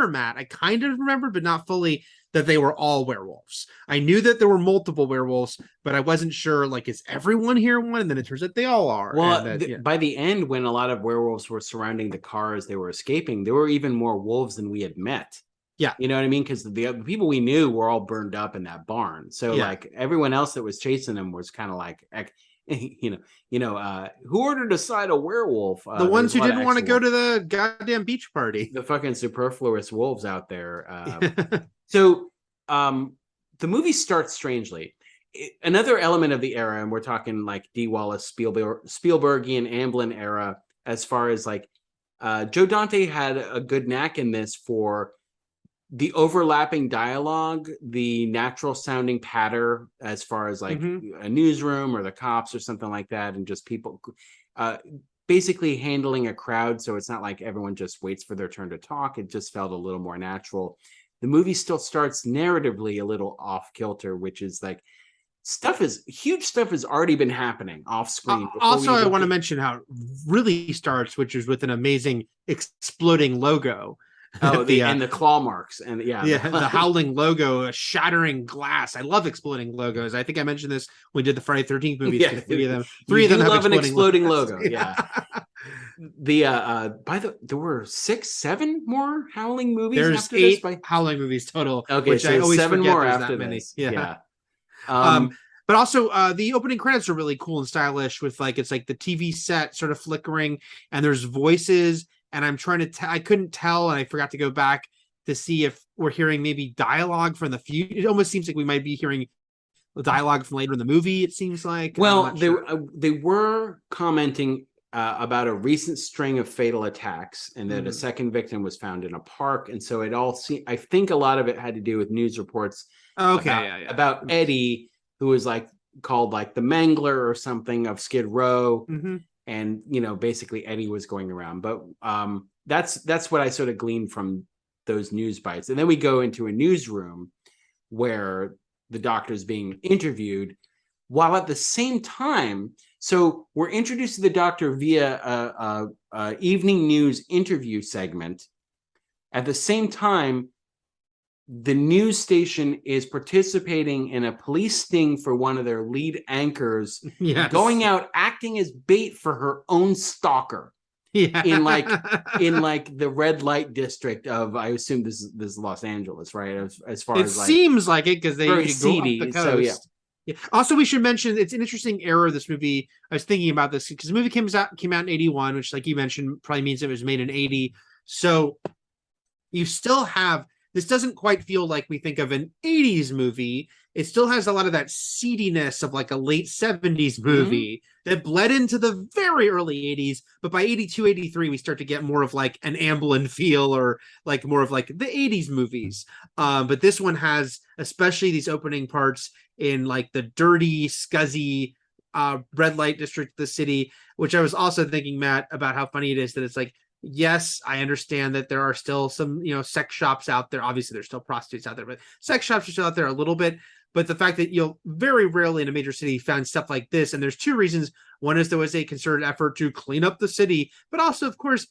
Matt. I kind of remembered, but not fully, that they were all werewolves. I knew that there were multiple werewolves, but I wasn't sure, like, is everyone here one? And then it turns out they all are. Well, by the end, when a lot of werewolves were surrounding the cars they were escaping, there were even more wolves than we had met. Yeah. You know what I mean? Because the people we knew were all burned up in that barn. So like everyone else that was chasing them was kind of like, who ordered a side of werewolf? The ones who didn't want to go to the goddamn beach party. The fucking superfluous wolves out there. So the movie starts strangely. Another element of the era, and we're talking like D. Wallace, Spielbergian, Amblin era, as far as like Joe Dante had a good knack in this for the overlapping dialogue, the natural sounding patter, as far as like a newsroom or the cops or something like that, and just people basically handling a crowd. So it's not like everyone just waits for their turn to talk. It just felt a little more natural. The movie still starts narratively a little off kilter, which is like huge stuff has already been happening off screen. Also, I want to mention how it really starts, which is with an amazing exploding logo. Oh, and the claw marks, and the Howling logo, shattering glass. I love exploding logos. I think I mentioned this when we did the Friday 13th movies. Yeah, three of them have have an exploding logos. logo. Yeah. There were 6-7 more Howling movies. There's after 8 this Howling movies total. Okay, which so I always 7 forget more there's after that many. this. Yeah. Yeah. But also the opening credits are really cool and stylish with it's like the TV set sort of flickering and there's voices and I'm trying to I couldn't tell and I forgot to go back to see if we're hearing maybe dialogue from the future. It almost seems like we might be hearing the dialogue from later in the movie, it seems like. Well, they were commenting about a recent string of fatal attacks and that a second victim was found in a park. And so it all seemed, I think a lot of it had to do with news reports about Eddie, who was called the Mangler or something of Skid Row. And, basically Eddie was going around. But that's what I sort of gleaned from those news bites. And then we go into a newsroom where the doctor's being interviewed, while at the same time, so we're introduced to the doctor via a evening news interview segment. At the same time, the news station is participating in a police sting for one of their lead anchors, going out acting as bait for her own stalker. In the red light district of, I assume this is Los Angeles, right? As far as seems like it because they very go seedy. up the coast. Yeah. Also, we should mention it's an interesting era of this movie. I was thinking about this because the movie came out in 81, which, like you mentioned, probably means it was made in 80. So you still have, this doesn't quite feel like we think of an 80s movie. It still has a lot of that seediness of a late 70s movie that bled into the very early 80s. But by 82, 83, we start to get more of an Amblin feel or more of the 80s movies. But this one has especially these opening parts in the dirty, scuzzy red light district of the city, which I was also thinking, Matt, about how funny it is that it's yes, I understand that there are still some, sex shops out there. Obviously, there's still prostitutes out there, but sex shops are still out there a little bit. But the fact that you'll very rarely in a major city find stuff like this, and there's 2 reasons. One is there was a concerted effort to clean up the city, but also, of course,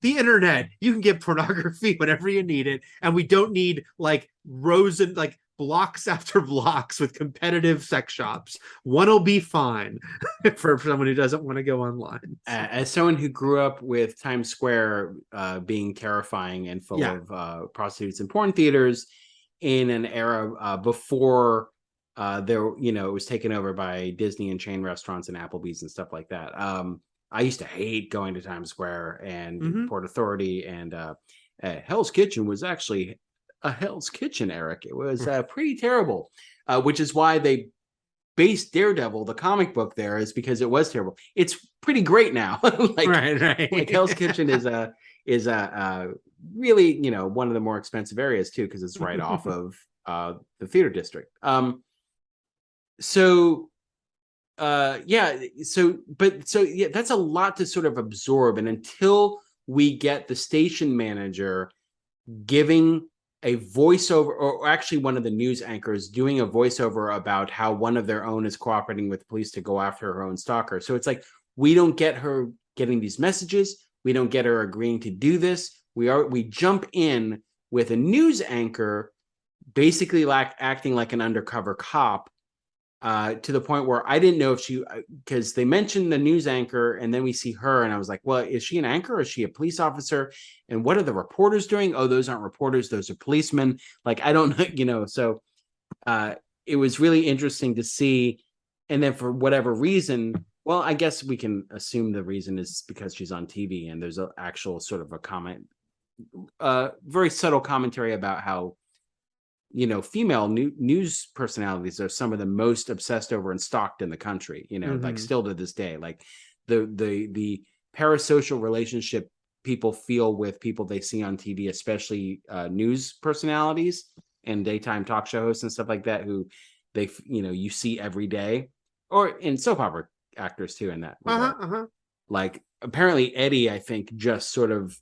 the internet. You can get pornography whenever you need it, and we don't need rows and blocks after blocks with competitive sex shops. One will be fine for someone who doesn't want to go online. As someone who grew up with Times Square being terrifying and full of prostitutes and porn theaters in an era before it was taken over by Disney and chain restaurants and Applebee's and stuff like that. I used to hate going to Times Square and Port Authority, and Hell's Kitchen was actually a Hell's Kitchen, Eric. It was pretty terrible, which is why they based Daredevil, the comic book, there, is because it was terrible. It's pretty great now. Right. Hell's Kitchen is really, one of the more expensive areas too, because it's right off of the theater district. That's a lot to sort of absorb, and until we get the station manager giving a voiceover, or actually one of the news anchors doing a voiceover about how one of their own is cooperating with police to go after her own stalker. So it's we don't get her getting these messages. We don't get her agreeing to do this. We jump in with a news anchor basically acting like an undercover cop, to the point where I didn't know if she, because they mentioned the news anchor and then we see her and I was like, well, is she an anchor or is she a police officer? And what are the reporters doing? Oh, those aren't reporters. Those are policemen. I don't know, so it was really interesting to see. And then for whatever reason, well, I guess we can assume the reason is because she's on TV and there's an actual sort of a comment, very subtle commentary about how, female news personalities are some of the most obsessed over and stalked in the country, still to this day, the parasocial relationship people feel with people they see on TV, especially news personalities and daytime talk show hosts and stuff like that, who they, you see every day, or in soap opera actors too, in that regard. Apparently Eddie, I think, just sort of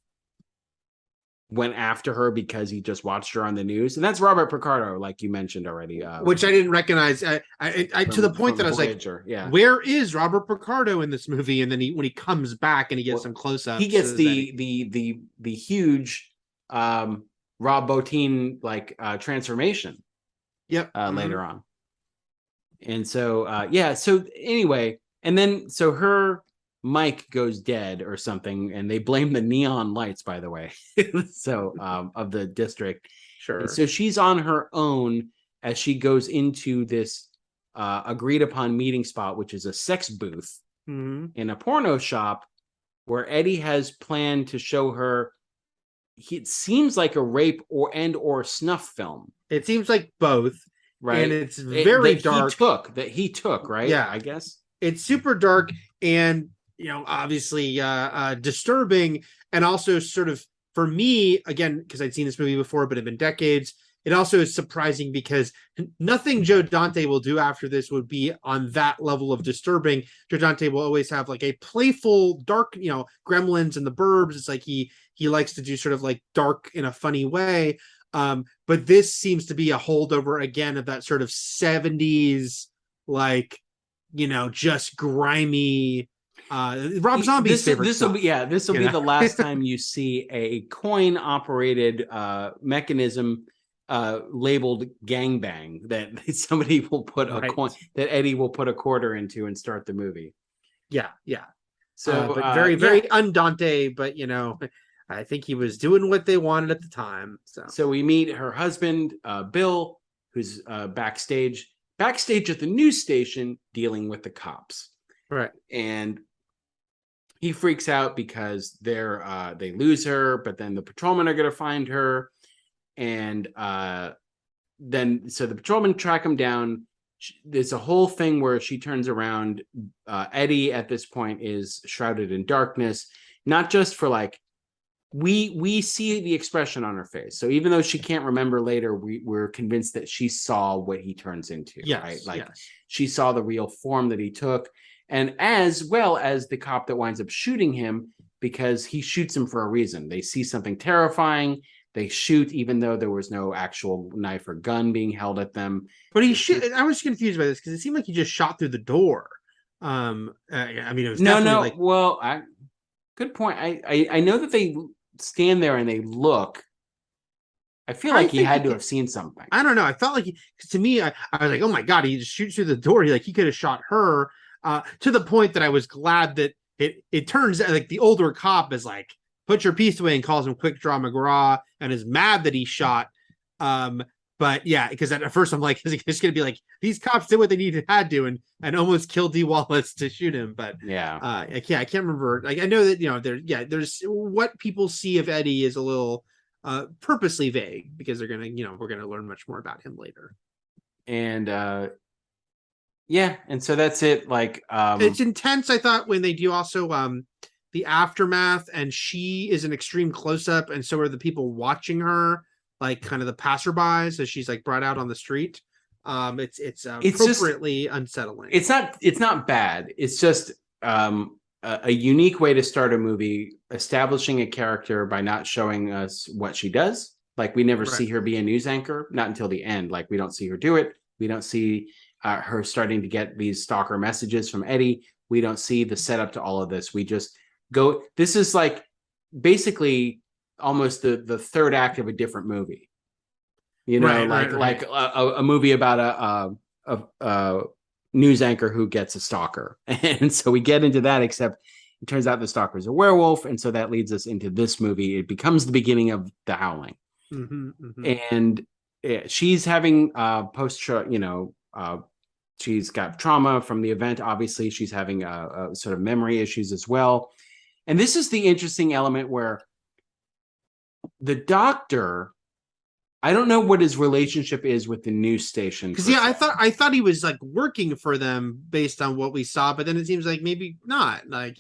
went after her because he just watched her on the news, and that's Robert Picardo, like you mentioned already, which I didn't recognize. I to the point that I was Voyager. like, yeah, where is Robert Picardo in this movie? And then when he comes back and he gets some close-ups, he gets the huge Rob Bottin transformation. Yep. Later on. And so so anyway, and then so her mic goes dead or something, and they blame the neon lights, by the way. So of the district. Sure. And so she's on her own as she goes into this agreed upon meeting spot, which is a sex booth in a porno shop, where Eddie has planned to show her. It seems like a rape or snuff film. It seems like both, right? And it's very dark. He took, right? Yeah, I guess it's super dark and obviously disturbing, and also sort of for me again because I'd seen this movie before, but it had been decades. It also is surprising because nothing Joe Dante will do after this would be on that level of disturbing. Joe Dante will always have like a playful, dark, Gremlins and The Burbs. It's like he likes to do sort of like dark in a funny way. But this seems to be a holdover again of that sort of 70s, like, just grimy. Rob Zombie's favorite stuff. This will be the last time you see a coin operated mechanism labeled gangbang that somebody will put a coin, that Eddie will put a quarter into and start the movie. Yeah. So but very undante, but I think he was doing what they wanted at the time. So we meet her husband, Bill, who's backstage at the news station dealing with the cops. Right. And he freaks out because they lose her, but then the patrolmen are going to find her. And then so the patrolmen track him down. There's a whole thing where she turns around. Eddie at this point is shrouded in darkness, not just for like, we see the expression on her face. So even though she can't remember later, we're convinced that she saw what he turns into. Yes, right? Like yes. She saw the real form that he took, and as well as the cop that winds up shooting him, because he shoots him for a reason. They see something terrifying. They shoot, even though there was no actual knife or gun being held at them. But I was confused by this because it seemed like he just shot through the door. I mean, it was no. Well, good point. I know that they stand there and they look. I feel like he had to have seen something. I don't know. I felt like to me, I was like, oh my god, he just shoots through the door. He could have shot her. To the point that I was glad that it turns out like the older cop is like, put your piece away, and calls him Quick Draw McGraw, and is mad that he shot. But yeah, because at first I'm like, it's going to be like these cops did what they had to, and almost killed D. Wallace to shoot him. But yeah, I can't remember. Like I know that there's what people see of Eddie is a little purposely vague because they're gonna we're gonna learn much more about him later. And and so that's it. Like it's intense. I thought when they do also the aftermath, and she is an extreme close-up, and so are the people watching her, like kind of the passerbys as she's like brought out on the street. It's appropriately just unsettling. It's not bad. It's just a unique way to start a movie, establishing a character by not showing us what she does. Like we never see her be a news anchor, not until the end. Like we don't see her do it. We don't see her starting to get these stalker messages from Eddie. We don't see the setup to all of this. We just go. This is like basically almost the third act of a different movie. A movie about a news anchor who gets a stalker. And so we get into that, except it turns out the stalker is a werewolf. And so that leads us into this movie. It becomes the beginning of The Howling. And she's having she's got trauma from the event. Obviously, she's having a sort of memory issues as well. And this is the interesting element where the doctor, I don't know what his relationship is with the news station. Because I thought he was like working for them based on what we saw, but then it seems like maybe not. Like,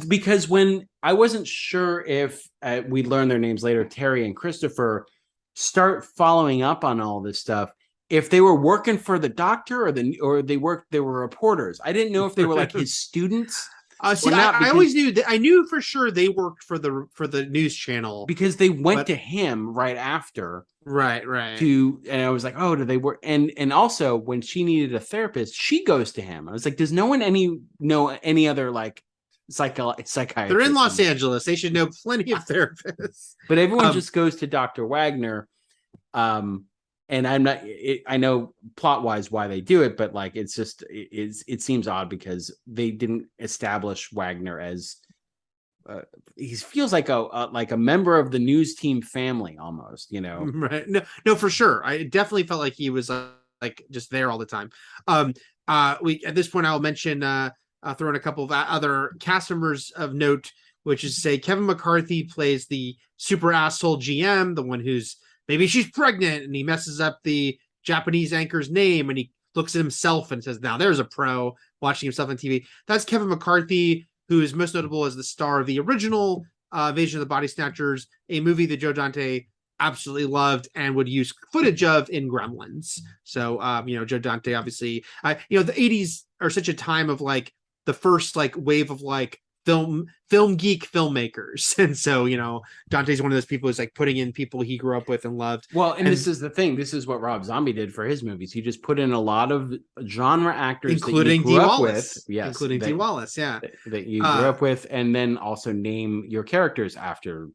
because when I wasn't sure if we'd learn their names later, Terry and Christopher start following up on all this stuff. If they were working for the doctor or they were reporters. I didn't know if they were like his students. See, Or not I because- always knew that. I knew for sure they worked for the news channel. because they went But- to him right after Right. and I was like, oh, do they work? And also when she needed a therapist, she goes to him. I was like, does no one know any other like psychiatrist? They're in Los Angeles. They should know plenty of therapists. But everyone Um, just goes to Dr. Wagner. And I'm not. I know plot wise why they do it, but like it's just it seems odd because they didn't establish Wagner as he feels like a member of the news team family almost. You know, Right? No, for sure. I definitely felt like he was like just there all the time. We at this point I'll mention throw in a couple of other cast members of note, which is say Kevin McCarthy plays the super asshole GM, the one who's maybe she's pregnant and he messes up the Japanese anchor's name and he looks at himself and says, now there's a pro watching himself on TV. That's Kevin McCarthy, who is most notable as the star of the original Invasion of the Body Snatchers, a movie that Joe Dante absolutely loved and would use footage of in Gremlins. So, Joe Dante, obviously, the 80s are such a time of like the first like wave of like film geek filmmakers. And so, Dante's one of those people who's like putting in people he grew up with and loved. well, and this is the thing. This is what Rob Zombie did for his movies. He just put in a lot of genre actors, including that you grew Dee up Wallace. with. Yes, including Dee Wallace, yeah. that you grew up with, and then also name your characters after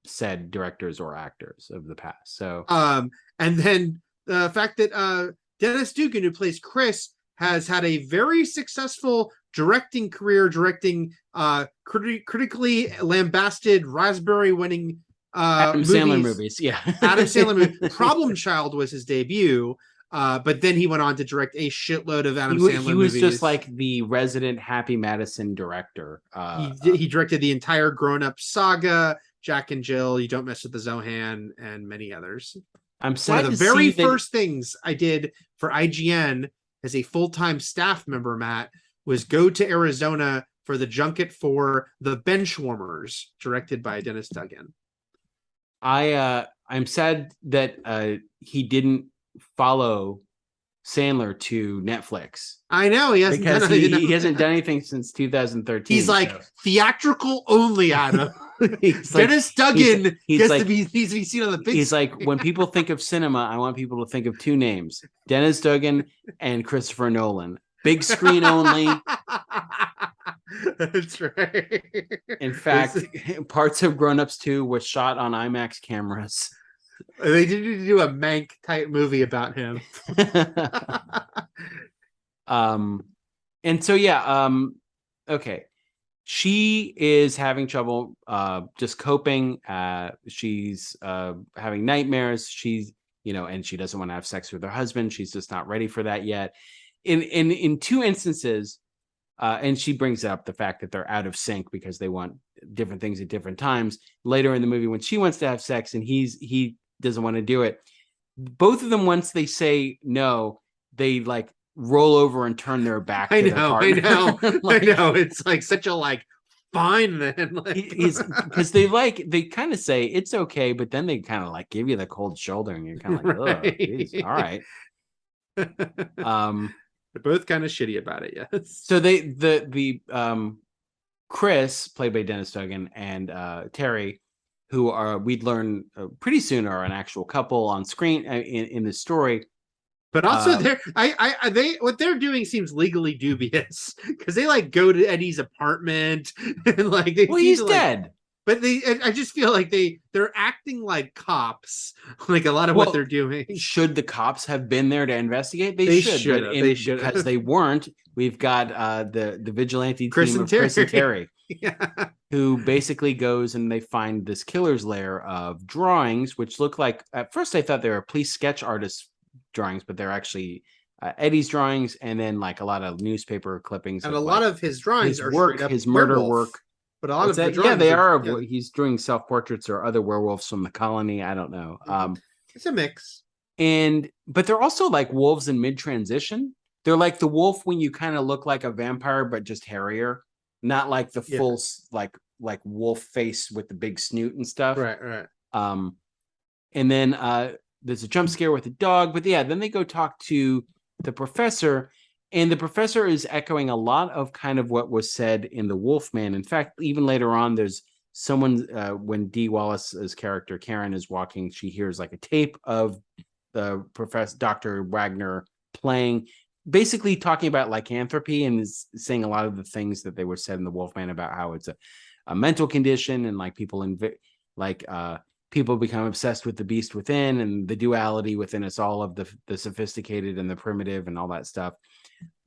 said directors or actors of the past. So, and then the fact that Dennis Dugan, who plays Chris, has had a very successful directing career, directing critically lambasted, Raspberry-winning Adam Sandler movies. Yeah, Adam Sandler movie. Problem Child was his debut, but then he went on to direct a shitload of Adam Sandler movies. He was just like the resident Happy Madison director. He directed the entire Grown Up saga, Jack and Jill, You Don't Mess with the Zohan, and many others. I'm One sad of the to very see first things I did for IGN as a full-time staff member, Matt, was go to Arizona for the junket for The Benchwarmers, directed by Dennis Dugan. I'm sad that he didn't follow Sandler to Netflix. I know he hasn't because done he hasn't done anything since 2013. He's like theatrical only, Adam. He's like, Dennis Dugan he's like, needs to be seen on the big He's screen. like, when people think of cinema, I want people to think of two names: Dennis Dugan and Christopher Nolan. Big screen only. That's right. In fact, parts of Grown Ups 2 was shot on IMAX cameras. They did do a Mank type movie about him. And so okay. She is having trouble just coping. She's having nightmares. She's, and she doesn't want to have sex with her husband. She's just not ready for that yet. In two instances, and she brings up the fact that they're out of sync because they want different things at different times. Later in the movie, when she wants to have sex and he doesn't want to do it, both of them, once they say no, they like roll over and turn their back. I to their know. like, I know. It's like such a like fine then. Like, he's because they kind of say it's okay, but then they kind of like give you the cold shoulder, and you're kind of like, oh, geez, all right. They're both kind of shitty about it, yes. So the Chris, played by Dennis Dugan, and Terry, who are we'd learn pretty soon are an actual couple on screen in the story. But also, they what they're doing seems legally dubious because they like go to Eddie's apartment and like they. Well, he's dead. But I just feel like they're acting like cops, like a lot of what they're doing. Should the cops have been there to investigate? They should. They should, because they weren't. We've got the vigilante Chris team and of Chris and Terry. Terry, who basically goes and they find this killer's lair of drawings, which look like, at first I thought they were police sketch artists drawings, but they're actually Eddie's drawings, and then like a lot of newspaper clippings, and a lot of his drawings his are work, straight up his murder werewolf. work. But a lot of the yeah, they are. yeah. He's doing self portraits or other werewolves from the colony. I don't know. It's a mix, but they're also like wolves in mid transition. They're like the wolf when you kind of look like a vampire, but just hairier, not like the full like wolf face with the big snoot and stuff. Right. And then there's a jump scare with a dog, but yeah, then they go talk to the professor, And the professor is echoing a lot of kind of what was said in The Wolfman. In fact, even later on, there's someone, when Dee Wallace's character, Karen, is walking, she hears like a tape of the professor, Dr. Wagner, playing, basically talking about lycanthropy, and is saying a lot of the things that they were said in The Wolfman about how it's a mental condition, and like people people become obsessed with the beast within and the duality within us all of the sophisticated and the primitive and all that stuff.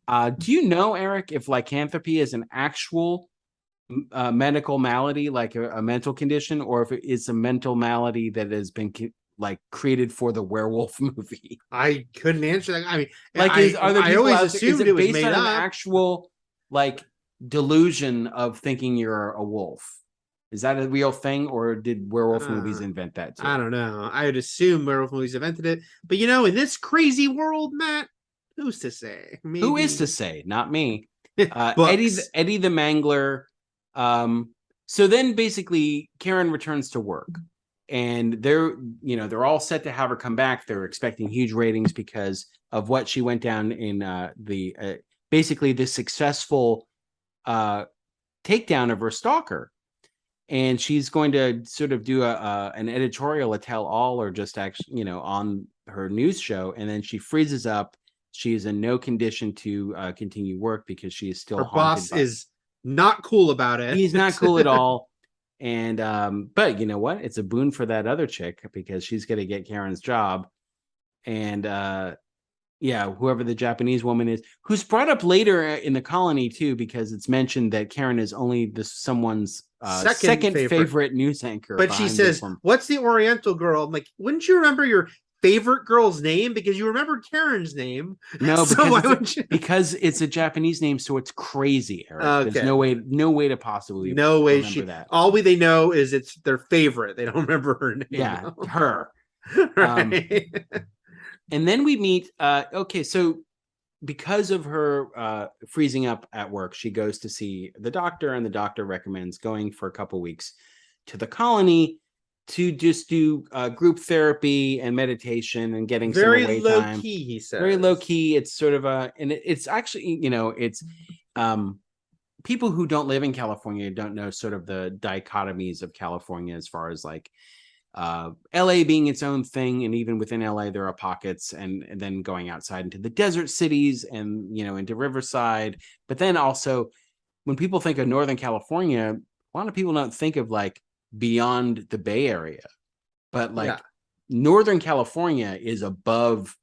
Do you know, Eric, if lycanthropy is an actual medical malady, like a mental condition, or if it's a mental malady that has been created for the werewolf movie? I couldn't answer that. I mean, Are there I people always out there, assumed is it it was based made on up. an actual delusion of thinking you're a wolf? Is that a real thing, or did werewolf movies invent that too? I don't know. I would assume werewolf movies invented it, but in this crazy world, Matt, who's to say? Maybe. Who is to say? Not me. Books. Eddie the Mangler. So then basically Karen returns to work, and they're all set to have her come back. They're expecting huge ratings because of what she went down in basically the successful takedown of her stalker. And she's going to sort of do an editorial, a tell all, or just actually, on her news show. And then she freezes up. She is in no condition to continue work because she is still Her haunted. boss is not cool about it. He's not cool at all. And but you know what? It's a boon for that other chick because she's going to get Karen's job. And whoever the Japanese woman is, who's brought up later in the colony too, because it's mentioned that Karen is only someone's second favorite news anchor. But she says, "What's the Oriental girl?" I'm like, wouldn't you remember your favorite girl's name because you remembered Karen's name? No, because it's a Japanese name, so it's crazy, Eric. Okay. There's no way to possibly remember that. All they know is it's their favorite. They don't remember her name. Yeah, her. Right. And then we meet. So because of her freezing up at work, she goes to see the doctor, and the doctor recommends going for a couple weeks to the colony to just do group therapy and meditation and getting very some away low time. Key, he says. Very low key. It's sort of it's actually, it's people who don't live in California don't know sort of the dichotomies of California as far as like LA being its own thing, and even within LA there are pockets, and then going outside into the desert cities and into Riverside. But then also when people think of Northern California, a lot of people don't think of like beyond the Bay Area, but Northern California is above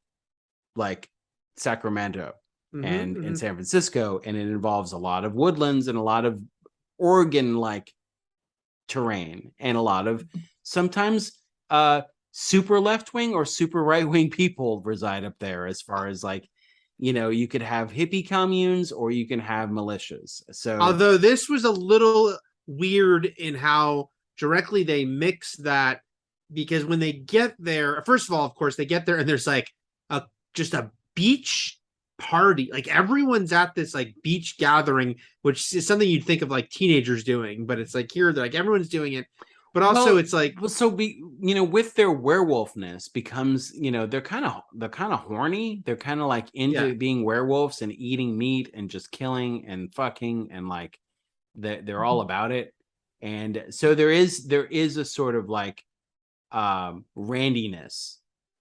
like Sacramento and San Francisco, and it involves a lot of woodlands and a lot of Oregon like terrain, and a lot of sometimes super left-wing or super right-wing people reside up there, as far as like you could have hippie communes or you can have militias. So although this was a little weird in how directly they mix that, because when they get there, first of all, of course, they get there and there's like just a beach party. Like everyone's at this like beach gathering, which is something you'd think of like teenagers doing, but it's like here they're like everyone's doing it. But also it's like, with their werewolfness becomes, they're kind of horny. They're kind of like into being werewolves and eating meat and just killing and fucking, and like they're all about it. And so there is a sort of like randiness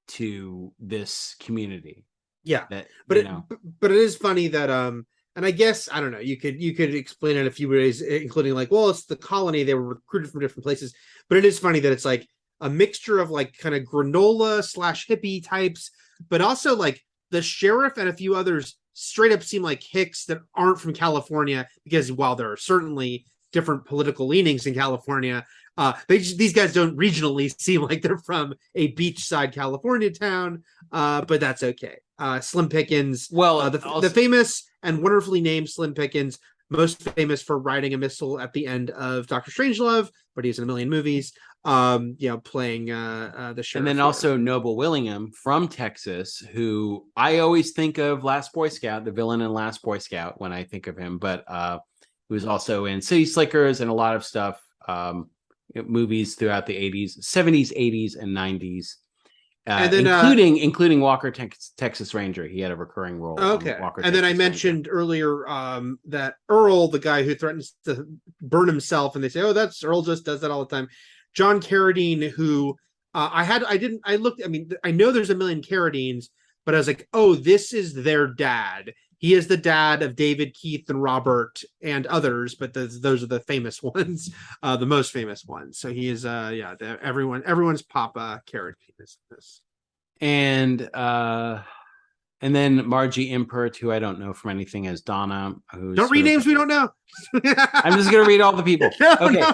to this community. Yeah. But it is funny that and I guess I don't know, you could explain it a few ways, including like, well, it's the colony, they were recruited from different places. But it is funny that it's like a mixture of like kind of granola / hippie types, but also like the sheriff and a few others straight up seem like hicks that aren't from California, because while there are certainly different political leanings in California, these guys don't regionally seem like they're from a beachside California town, but that's okay. Slim Pickens, the famous and wonderfully named Slim Pickens, most famous for riding a missile at the end of Dr. Strangelove, but he's in a million movies, playing the sheriff. And then also Noble Willingham from Texas, who I always think of Last Boy Scout, the villain in Last Boy Scout when I think of him, but who was also in City Slickers and a lot of stuff, movies throughout the 70s, 80s, and 90s. And then, including Walker Texas Ranger. He had a recurring role. Okay. Walker, and then I Texas mentioned earlier that Earl, the guy who threatens to burn himself, and they say, "Oh, that's Earl. Just does that all the time." John Carradine, who I looked. I mean, I know there's a million Carradines, but I was like, "Oh, this is their dad. He is the dad of David, Keith, and Robert, and others, but those are the famous ones, the most famous ones." So he is, everyone's Papa Carradine is this. And then Margie Impert, who I don't know from anything, as Donna. Who's don't read names we don't know. I'm just going to read all the people. Okay.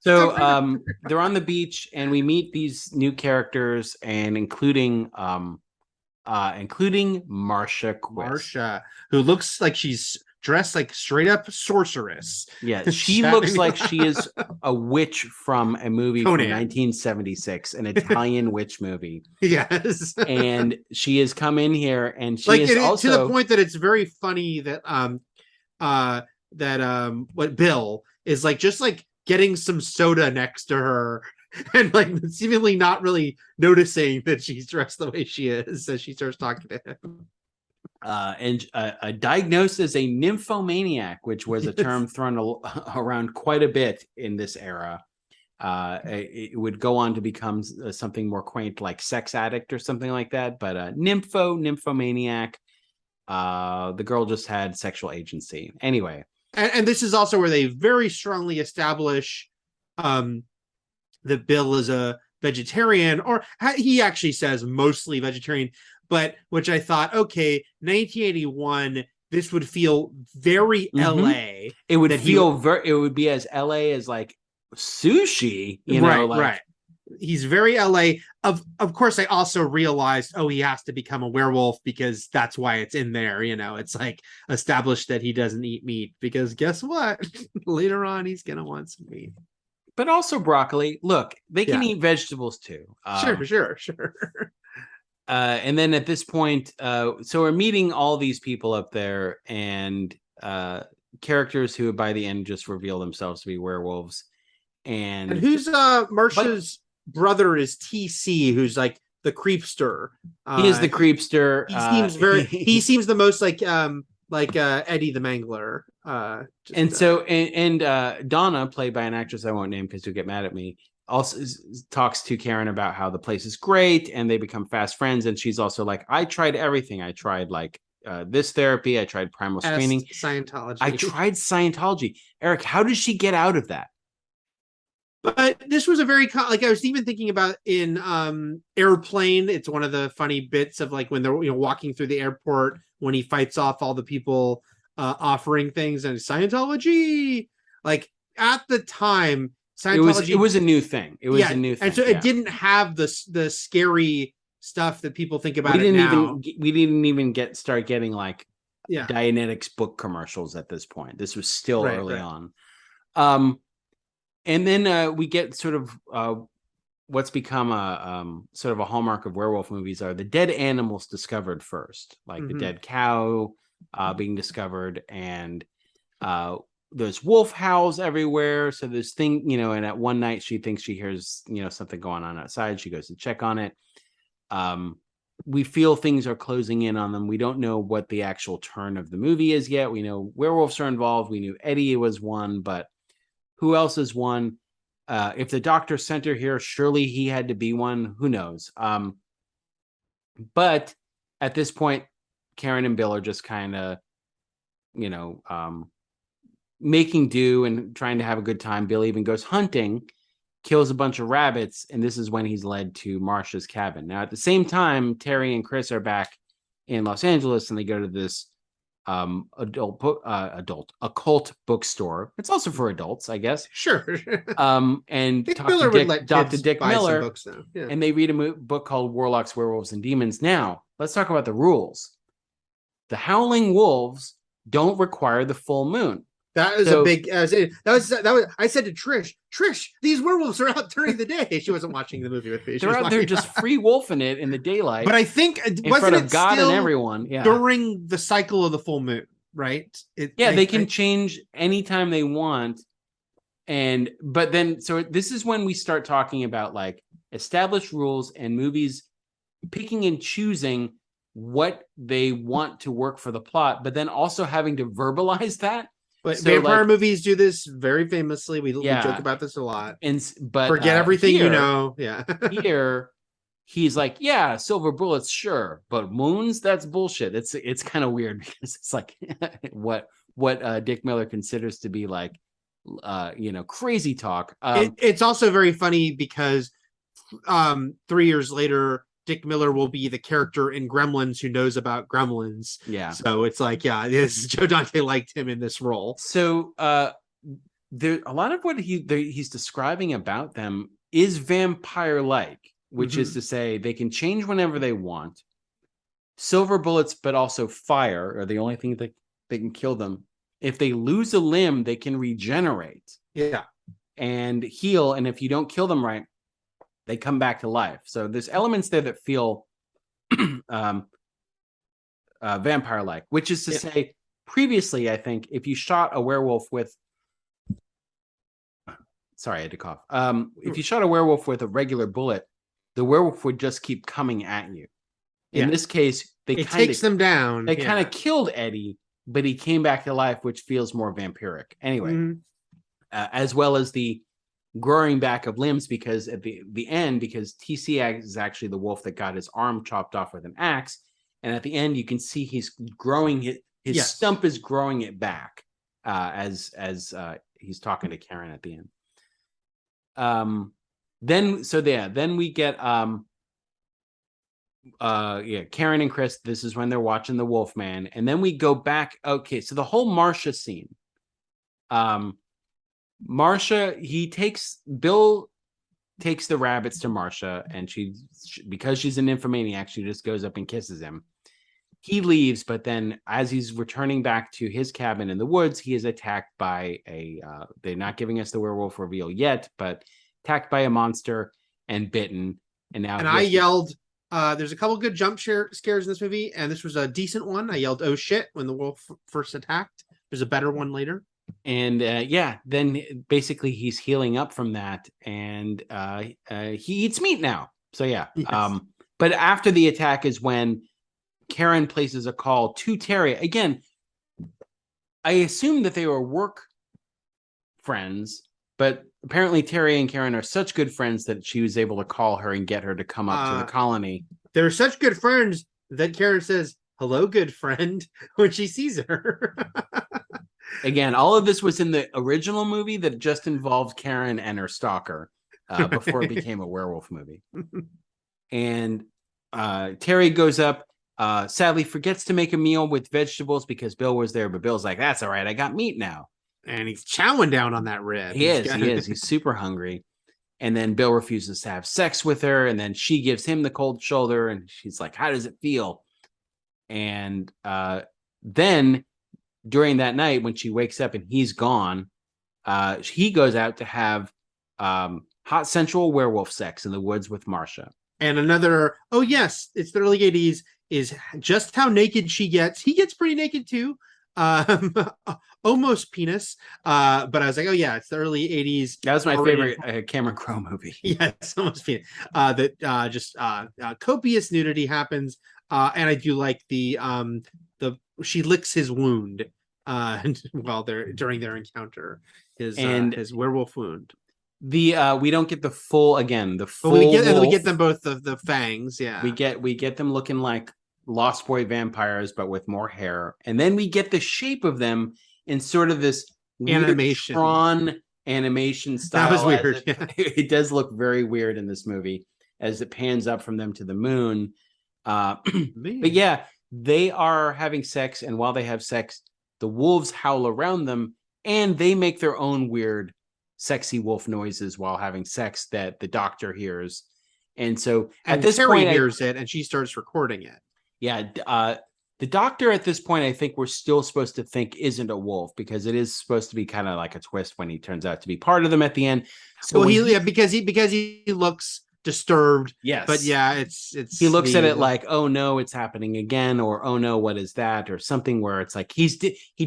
No, They're on the beach and we meet these new characters and including Marcia Quist. Marcia, who looks like she's dressed like straight up sorceress. Yeah, she looks like she is a witch from a movie Conan. From 1976, an Italian witch movie. Yes. And she has come in here and she like is also to the point that it's very funny that what Bill is like just like getting some soda next to her and like seemingly not really noticing that she's dressed the way she is as she starts talking to him. And diagnosed as a nymphomaniac, which was a term thrown around quite a bit in this era. It would go on to become something more quaint, like sex addict or something like that. But nymphomaniac. The girl just had sexual agency. Anyway, and this is also where they very strongly establish that Bill is a vegetarian, or he actually says mostly vegetarian. But which I thought, okay, 1981, this would feel very LA. It would feel it would be as LA as like sushi, you know, right. He's very LA. Of course, I also realized, he has to become a werewolf because that's why it's in there. You know, it's like established that he doesn't eat meat because guess what? Later on, he's gonna want some meat. But also broccoli. Look, they can eat vegetables too. Sure. And then at this point, so we're meeting all these people up there and characters who by the end just reveal themselves to be werewolves. And who's Marcia's brother is TC, who's like the creepster. He is the creepster. He seems the most like Eddie the Mangler. Donna, played by an actress I won't name because you'll get mad at me, also talks to Karen about how the place is great and they become fast friends. And she's also like, I tried everything. I tried like this therapy. I tried primal screening. Scientology. I tried Scientology. Eric, how does she get out of that? But this was a very like I was even thinking about in Airplane. It's one of the funny bits of like when they're walking through the airport when he fights off all the people offering things and Scientology. Like at the time, Scientology it was a new thing. It was a new thing, and so it didn't have the scary stuff that people think about. We didn't even start getting like Dianetics book commercials at this point. This was still early on. And then we get sort of what's become a sort of a hallmark of werewolf movies are the dead animals discovered first, like the dead cow being discovered, and there's wolf howls everywhere. So this thing, and at one night she thinks she hears, something going on outside. She goes to check on it. We feel things are closing in on them. We don't know what the actual turn of the movie is yet. We know werewolves are involved. We knew Eddie was one, but who else is one? If the doctor sent her here, surely he had to be one. Who knows? But at this point, Karen and Bill are just kind of, making do and trying to have a good time. Bill even goes hunting, kills a bunch of rabbits, and this is when he's led to Marcia's cabin. Now, at the same time, Terry and Chris are back in Los Angeles, and they go to this occult bookstore. It's also for adults, I guess. Sure. And talk to Dr. Dick Miller, books now. Yeah. And they read a book called Warlocks, Werewolves, and Demons. Now, let's talk about the rules. The Howling Wolves don't require the full moon. That was a big. That was. I said to Trish, these werewolves are out during the day. She wasn't watching the movie with me. They're out there just free wolfing it in the daylight. But I think in front of God and everyone. Yeah. During the cycle of the full moon, right? They can change anytime they want. But then, so this is when we start talking about like established rules and movies picking and choosing what they want to work for the plot, but then also having to verbalize that. But So, vampire like, movies do this very famously. We Yeah. joke about this a lot. But Forget everything you here- know. Yeah. Here, he's like, yeah, silver bullets, sure, but wounds, that's bullshit. It's kind of weird because it's like what Dick Miller considers to be like, crazy talk. It's also very funny because 3 years later, Dick Miller will be the character in Gremlins who knows about Gremlins. Yeah. So it's like, yeah, Joe Dante liked him in this role. So there a lot of what he's describing about them is vampire-like, which is to say they can change whenever they want. Silver bullets, but also fire are the only thing that they can kill them. If they lose a limb, they can regenerate. Yeah. And heal. And if you don't kill them right, they come back to life. So there's elements there that feel vampire-like, which is to say, previously, I think if you shot a werewolf with, sorry, I had to cough. If you shot a werewolf with a regular bullet, the werewolf would just keep coming at you. In this case, it takes them down. They kind of killed Eddie, but he came back to life, which feels more vampiric. Anyway, as well as the growing back of limbs, because at the end, because TC is actually the wolf that got his arm chopped off with an axe, and at the end you can see he's growing his stump is growing it back as he's talking to Karen at the end. Then we get Karen and Chris. This is when they're watching the Wolfman, and then we go back. Okay, so the whole Marcia scene. Marcia, Bill takes the rabbits to Marcia, and because she's an nymphomaniac, she just goes up and kisses him. He leaves, but then as he's returning back to his cabin in the woods, he is attacked by they're not giving us the werewolf reveal yet, but attacked by a monster and bitten. And I yelled, there's a couple good jump scares in this movie, and this was a decent one. I yelled, "Oh shit," when the wolf first attacked. There's a better one later. And then basically he's healing up from that, and he eats meat now. So yeah. Yes. But after the attack is when Karen places a call to Terry. Again, I assume that they were work friends, but apparently Terry and Karen are such good friends that she was able to call her and get her to come up to the colony. They're such good friends that Karen says, "Hello, good friend," when she sees her. Again, all of this was in the original movie that just involved Karen and her stalker before it became a werewolf movie. And Terry goes up, sadly forgets to make a meal with vegetables because Bill was there, but Bill's like, "That's all right, I got meat now." And he's chowing down on that rib. He is. He's super hungry. And then Bill refuses to have sex with her, and then she gives him the cold shoulder, and she's like, "How does it feel?" And then during that night, when she wakes up and he's gone, he goes out to have hot sensual werewolf sex in the woods with Marcia. And another, oh yes, it's the early 80s, is just how naked she gets. He gets pretty naked too. Almost penis. But I was like, oh yeah, it's the early 80s. That was my favorite Cameron Crowe movie. Yes, almost penis. Just copious nudity happens. And I do like she licks his wound while during their encounter, his werewolf wound. We don't get the full we get them both the fangs. Yeah, we get them looking like Lost Boy vampires, but with more hair, and then we get the shape of them in sort of this animation style. That was weird. It does look very weird in this movie as it pans up from them to the moon. But yeah, they are having sex, and while they have sex, the wolves howl around them, and they make their own weird sexy wolf noises while having sex that the doctor hears. And so at this point, hears it, and she starts recording it. Yeah, the doctor at this point, I think we're still supposed to think isn't a wolf, because it is supposed to be kind of like a twist when he turns out to be part of them at the end. So because he looks disturbed. Yes, but yeah, it's he looks at it like, oh no, it's happening again, or oh no, what is that, or something where it's like he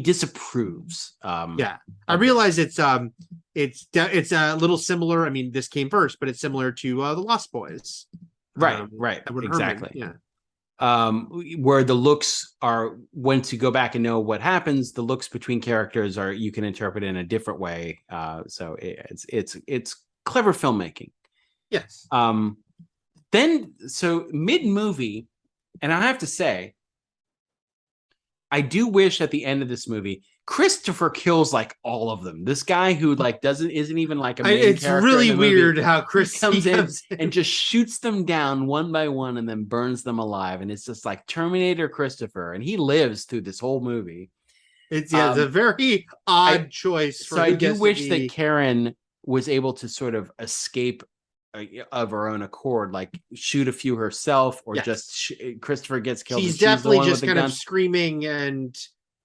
disapproves. I realize it's a little similar. I mean, this came first, but it's similar to the Lost Boys. Right, Edward exactly. Herman. Where the looks are, once you go back and know what happens, the looks between characters are, you can interpret in a different way. So it's clever filmmaking. Yes. Then so mid movie, and I have to say, I do wish at the end of this movie, Christopher kills like all of them. This guy who like isn't even like a main It's character really in the movie, weird how Chris comes in and just shoots them down one by one and then burns them alive. And it's just like Terminator Christopher, and he lives through this whole movie. It's a very odd choice. So I do wish that Karen was able to sort of escape of her own accord, like shoot a few herself, or just Christopher gets killed. She's definitely just kind of screaming, and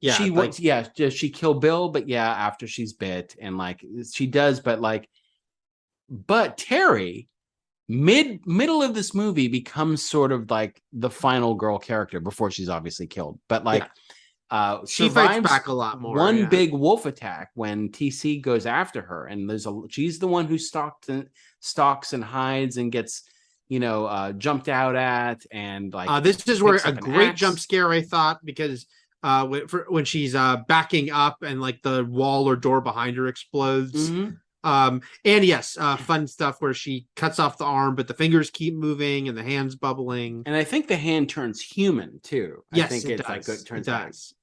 does she kill Bill? But after she's bit, and like she does, but Terry, middle of this movie, becomes sort of like the final girl character before she's obviously killed. But she fights back a lot more. One big wolf attack when TC goes after her, and she's the one who stalks and hides and gets jumped out at, and this is where a great jump scare, I thought, because when she's backing up and like the wall or door behind her explodes. And yes, fun stuff where she cuts off the arm, but the fingers keep moving and the hands bubbling, and I think the hand turns human too. Yes, I think it does. It turns does.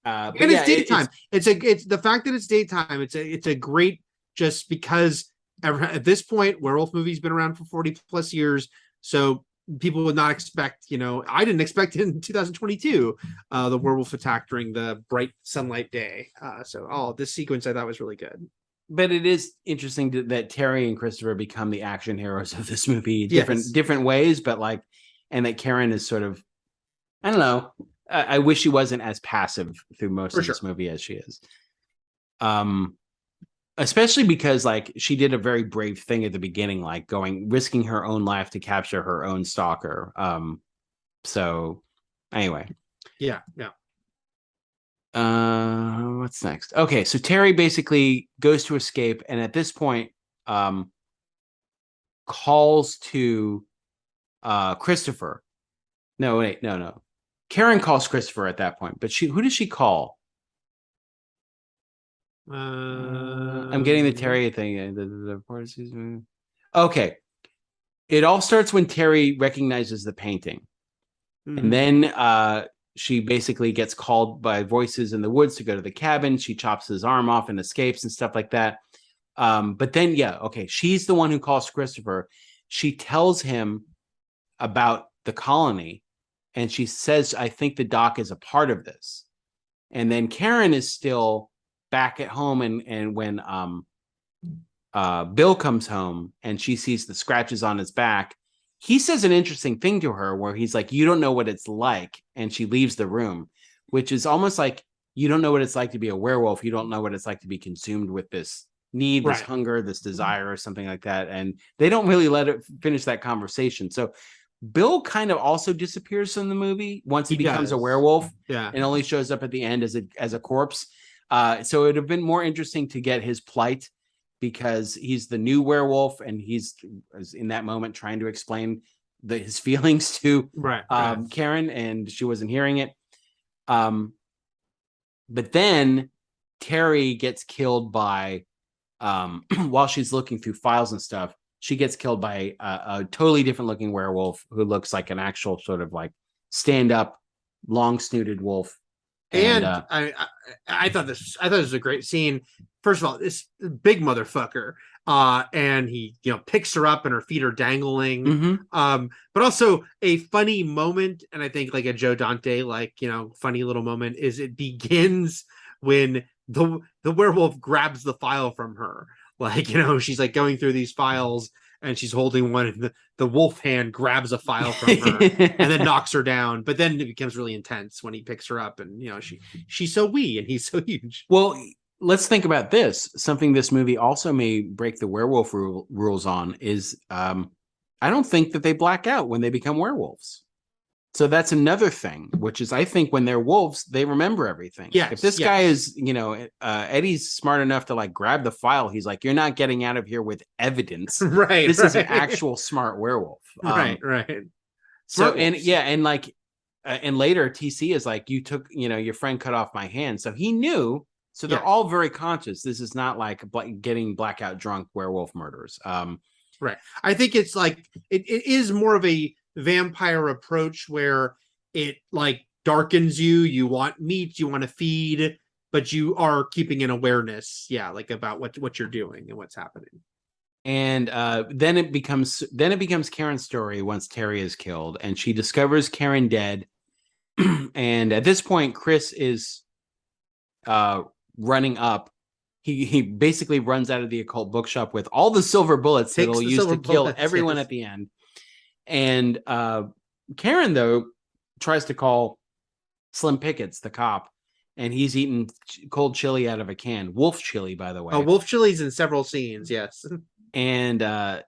And it's daytime. It's the fact that it's daytime. It's a great, just because at this point, werewolf movies been around for 40 plus years, so people would not expect. I didn't expect it in 2022. The werewolf attack during the bright sunlight day. So this sequence I thought was really good. But it is interesting that Terry and Christopher become the action heroes of this movie, different ways. But and that Karen is sort of, I don't know. I wish she wasn't as passive through most of this movie as she is. Especially because she did a very brave thing at the beginning, risking her own life to capture her own stalker. So anyway. Yeah. What's next? Okay, so Terry basically goes to escape, and at this point, calls to Christopher. No. Karen calls Christopher at that point, but who does she call? I'm getting the Terry thing. Okay, it all starts when Terry recognizes the painting, and then she basically gets called by voices in the woods to go to the cabin. She chops his arm off and escapes and stuff like that. But then, she's the one who calls Christopher. She tells him about the colony, and she says, I think the doc is a part of this. And then Karen is still back at home, and when Bill comes home and she sees the scratches on his back, he says an interesting thing to her where he's like, you don't know what it's like. And she leaves the room, which is almost like, you don't know what it's like to be a werewolf. You don't know what it's like to be consumed with this need, this hunger, this desire, or something like that. And they don't really let it finish that conversation. So Bill kind of also disappears from the movie once he becomes a werewolf, and only shows up at the end as a corpse. So it would have been more interesting to get his plight, because he's the new werewolf, and he's in that moment trying to explain his feelings to Karen, and she wasn't hearing it. But then Terry gets killed by, while she's looking through files and stuff, she gets killed by a totally different looking werewolf who looks like an actual sort of stand up, long snooted wolf. And I thought this was a great scene. First of all, this big motherfucker, and he picks her up and her feet are dangling. But also a funny moment, and I think a Joe Dante funny little moment is it begins when the werewolf grabs the file from her. She's going through these files and she's holding one, and the wolf hand grabs a file from her and then knocks her down. But then it becomes really intense when he picks her up, and she's so wee and he's so huge. Well, let's think about this. Something this movie also may break the werewolf rules on is I don't think that they black out when they become werewolves. So that's another thing, which is I think when they're wolves, they remember everything. Yes, If this guy is, Eddie's smart enough to like grab the file, he's like, "You're not getting out of here with evidence." Right. This is an right. actual smart werewolf. Right. So Smart and wolves. yeah, and like, and later TC is like, "You took, your friend cut off my hand," so he knew. So they're Yes. all very conscious. This is not like getting blackout drunk werewolf murders. Right. I think it's like it is more of a vampire approach where it like darkens you. You want meat, you want to feed, but you are keeping an awareness, like about what you're doing and what's happening. And then it becomes Karen's story once Terry is killed, and she discovers Karen dead. And at this point, Chris is running up. He basically runs out of the occult bookshop with all the silver bullets that he'll use to kill everyone at the end. And Karen, though, tries to call Slim Pickets, the cop, and he's eating cold chili out of a can. Wolf chili, by the way. Wolf chili's in several scenes, yes. And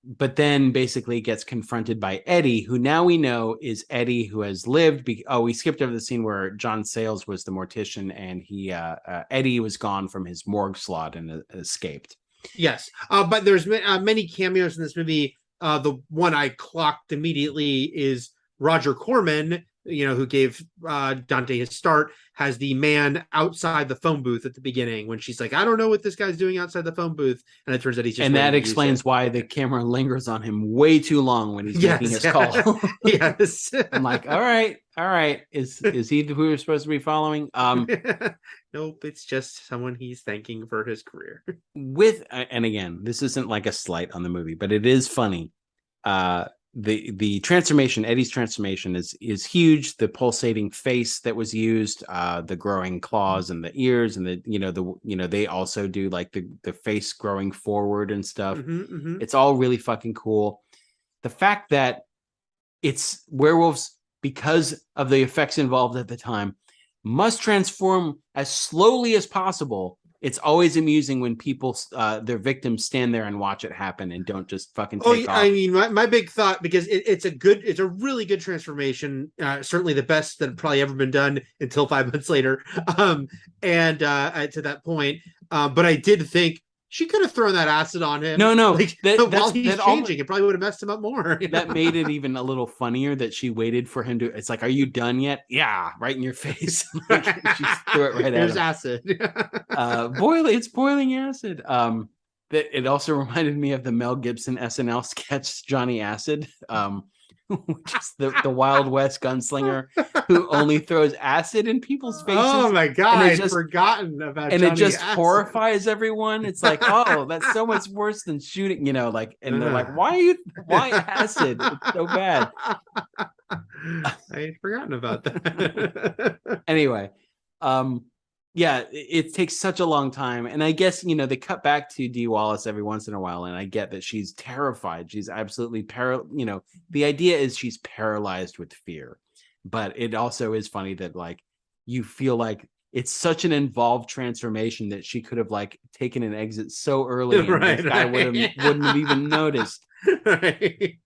but then basically gets confronted by Eddie, who now we know is Eddie, who has lived. We skipped over the scene where John Sayles was the mortician, and Eddie was gone from his morgue slot and escaped. Yes, but there's many cameos in this movie. The one I clocked immediately is Roger Corman, who gave Dante his start, has the man outside the phone booth at the beginning when she's like, I don't know what this guy's doing outside the phone booth. And it turns out he's just. And that explains why the camera lingers on him way too long when he's making his call. Yes. I'm like, all right. Is he who we're supposed to be following? Nope, it's just someone he's thanking for his career. And again, this isn't like a slight on the movie, but it is funny. The transformation, Eddie's transformation is huge. The pulsating face that was used, the growing claws and the ears, and they also do like the face growing forward and stuff. It's all really fucking cool. The fact that it's werewolves, because of the effects involved at the time, must transform as slowly as possible. It's always amusing when people, their victims, stand there and watch it happen and don't just fucking take off. I mean, my big thought, because it's a really good transformation, certainly the best that had probably ever been done until 5 months later, and to that point. But I did think she could have thrown that acid on him. No, while he's changing, it probably would have messed him up more. That made it even a little funnier that she waited for him to. It's like, are you done yet? Yeah, right in your face. Like, she threw it right There's at him. acid. It's boiling acid. That it also reminded me of the Mel Gibson SNL sketch Johnny Acid, which is the Wild West gunslinger who only throws acid in people's faces. Oh my god, I'd forgotten about and Johnny it just Acid. horrifies everyed. It's like, oh, that's so much worse than shooting, and they're like, why acid? It's so bad. I had forgotten about that. Anyway, yeah, it takes such a long time, and I guess they cut back to Dee Wallace every once in a while, and I get that she's terrified. She's absolutely the idea is she's paralyzed with fear, but it also is funny that like you feel like it's such an involved transformation that she could have like taken an exit so early, and this guy wouldn't have even noticed. Right.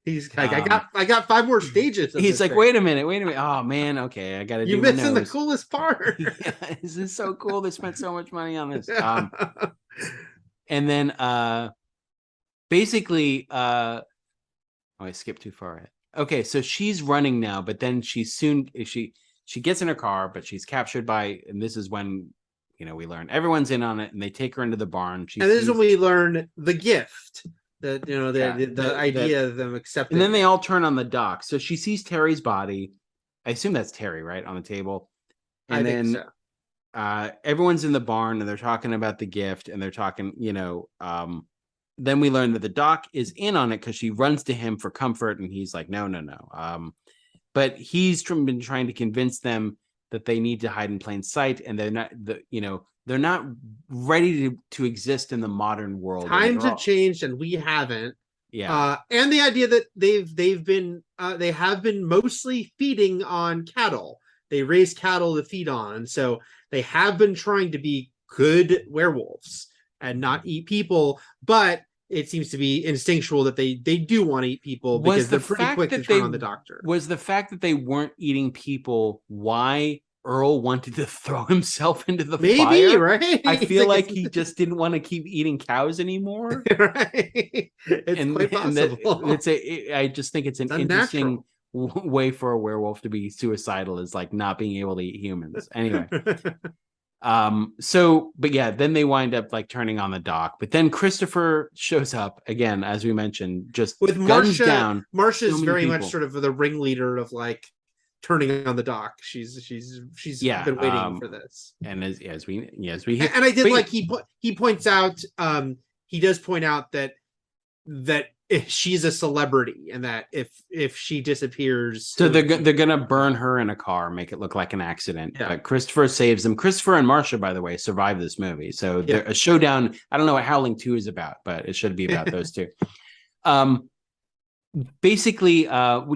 He's like, I got 5 more stages. He's like, wait a minute. Oh man, okay, I gotta do. You're missing the coolest part. Yeah, this is so cool. They spent so much money on this. And then basically, I skipped too far ahead. Okay, so she's running now, but then she gets in her car, but she's captured by, and this is when we learn everyone's in on it, and they take her into the barn. And this is when we learn the gift. The idea of them accepting. And then they all turn on the dock. So she sees Terry's body. I assume that's Terry, right, on the table. And then so. Everyone's in the barn, and they're talking about the gift, and they're talking, then we learn that the doc is in on it because she runs to him for comfort, and he's like, no. But he's been trying to convince them that they need to hide in plain sight, and they're not they're not ready to exist in the modern world. Times have changed, and we haven't. Yeah. And the idea that they have been mostly feeding on cattle. They raise cattle to feed on, so they have been trying to be good werewolves and not eat people. But it seems to be instinctual that they do want to eat people Was because the they're pretty fact quick to that turn they on the doctor. was the fact that they weren't eating people why Earl wanted to throw himself into the Maybe, fire? right? I He's feel like it's- he just didn't want to keep eating cows anymore. right. It's quite possible. I just think it's an interesting way for a werewolf to be suicidal, is like not being able to eat humans. Anyway. But yeah, then they wind up like turning on the doc, but then Christopher shows up again, as we mentioned, just With guns Marcia. down. Marcia's so many very people. much sort of the ringleader of like turning on the doc. She's been waiting for this. And as we and I did like he points out he does point out that she's a celebrity and that if she disappears, so they're gonna burn her in a car, make it look like an accident. Yeah. But Christopher saves them. Christopher and Marcia, by the way, survive this movie. So a showdown. I don't know what Howling 2 is about, but it should be about those two. Basically,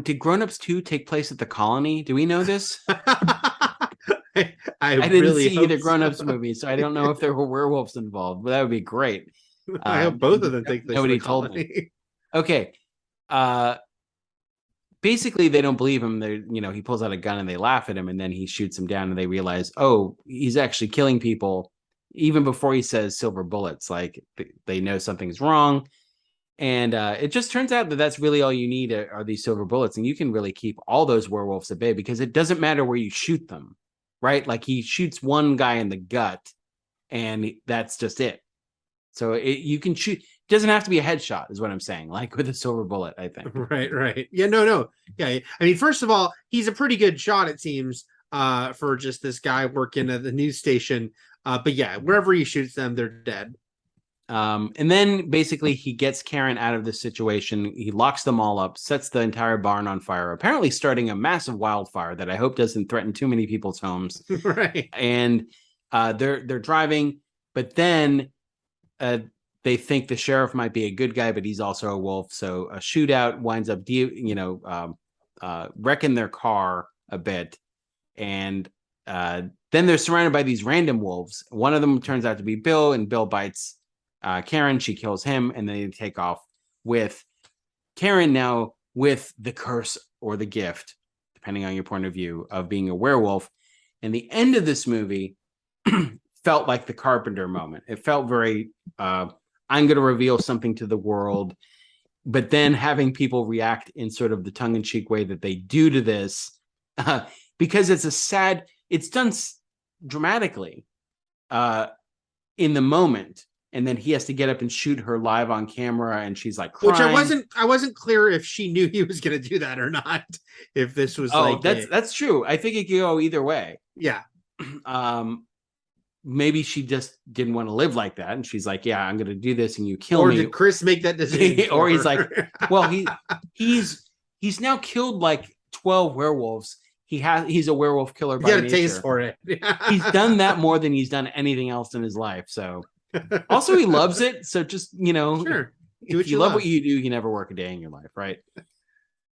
did Grown Ups 2 take place at the colony? Do we know this? I didn't really see either so. Grown Ups movie, so I don't know if there were werewolves involved, but that would be great. I hope both of them take place. Nobody told me. Okay. Basically, they don't believe him. He pulls out a gun and they laugh at him, and then he shoots him down, and they realize, oh, he's actually killing people. Even before he says silver bullets, like they know something's wrong. And it just turns out that that's really all you need are these silver bullets, and you can really keep all those werewolves at bay because it doesn't matter where you shoot them, right? Like he shoots one guy in the gut, and that's just it. So you can shoot. It doesn't have to be a headshot, is what I'm saying. Like with a silver bullet, I think. Right. Yeah, no. Yeah, I mean, first of all, he's a pretty good shot, it seems, for just this guy working at the news station. But yeah, wherever he shoots them, they're dead. And then basically he gets Karen out of this situation. He locks them all up, sets the entire barn on fire, apparently starting a massive wildfire that I hope doesn't threaten too many people's homes. Right. And they're driving, but then they think the sheriff might be a good guy, but he's also a wolf. So a shootout winds up, wrecking their car a bit. And then they're surrounded by these random wolves. One of them turns out to be Bill, and Bill bites Karen. She kills him, and then they take off with Karen now with the curse or the gift, depending on your point of view, of being a werewolf. And the end of this movie felt like the Carpenter moment. It felt very, I'm going to reveal something to the world, but then having people react in sort of the tongue-in-cheek way that they do to this, because it's done dramatically in the moment. And then he has to get up and shoot her live on camera, and she's like crying. Which I wasn't clear if she knew he was going to do that or not. If this was that's true. I think it could go either way. Yeah. Maybe she just didn't want to live like that, and she's like, "Yeah, I'm going to do this, and you kill me." Or did Chris make that decision? Or he's like, "Well, he's now killed like 12 werewolves. He's a werewolf killer by nature. He got a taste for it. He's done that more than he's done anything else in his life. So." Also, he loves it. So just, sure. If you love what you do, you never work a day in your life, right?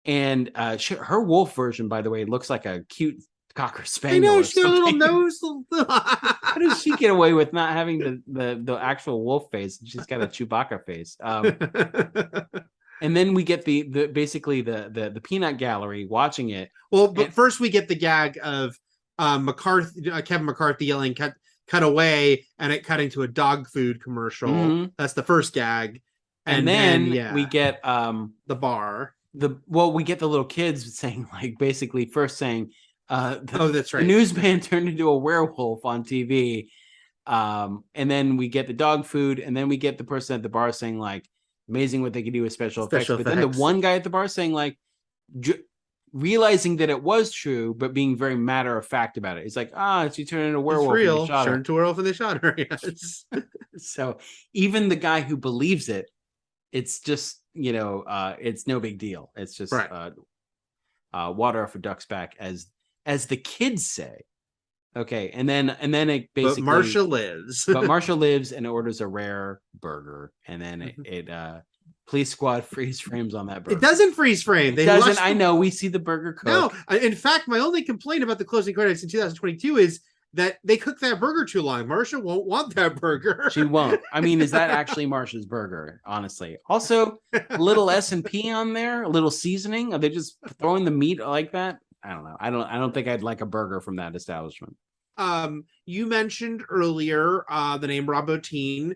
And her wolf version, by the way, looks like a cute Cocker Spaniel. I know, she's got a little nose. How does she get away with not having the actual wolf face? She's got a Chewbacca face. And then we get the basically the peanut gallery watching it. Well, but first we get the gag of Kevin McCarthy yelling, cut away, and it cutting to a dog food commercial. Mm-hmm. That's the first gag. And then we get the bar. We get the little kids saying, like, basically first saying that's right. The newsman turned into a werewolf on TV. And then we get the dog food, and then we get the person at the bar saying, like, amazing what they can do with special effects. But then the one guy at the bar saying, like, realizing that it was true, but being very matter of fact about it. He's like, she turned into a werewolf. It's real. Turned into a werewolf and they shot her. Yes. So even the guy who believes it, it's just, it's no big deal. It's just right. Water off a duck's back, as the kids say. Okay, and then it basically. But Marsha lives. But Marsha lives and orders a rare burger, and then it Police Squad freeze frames on that burger. It doesn't freeze frame. It doesn't. I know. We see the burger cook. No, in fact, my only complaint about the closing credits in 2022 is that they cooked that burger too long. Marsha won't want that burger. She won't. I mean, is that actually Marsha's burger? Honestly. Also, a little S&P on there, a little seasoning. Are they just throwing the meat like that? I don't know. I don't think I'd like a burger from that establishment. You mentioned earlier the name Rob Bottin,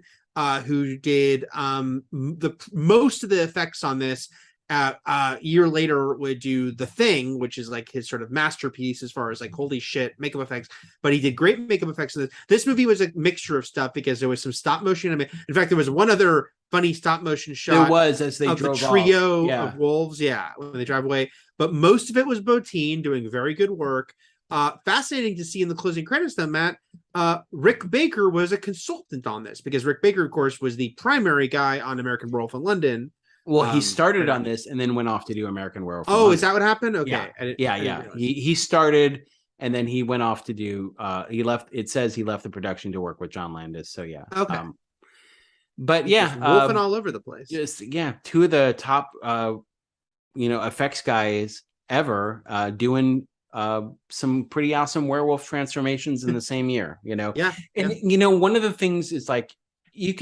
who did the most of the effects on this. A year later would do The Thing, which is like his sort of masterpiece as far as like holy shit makeup effects. But he did great makeup effects in this. This movie was a mixture of stuff because there was some stop motion. In fact, there was one other funny stop motion shot. There was as they of drove the trio off. Yeah. of wolves. Yeah, when they drive away. But most of it was Bottin doing very good work. Fascinating to see in the closing credits, though, Matt. Rick Baker was a consultant on this because Rick Baker, of course, was the primary guy on American Werewolf in London. Well, he started on this and then went off to do American Werewolf. Oh, is that what happened? Okay. Yeah. He started and then he went off to do. He left. It says he left the production to work with John Landis. So yeah. Okay. But yeah, wolfing all over the place. Just two of the top, effects guys ever doing some pretty awesome werewolf transformations in the same year. And one of the things is like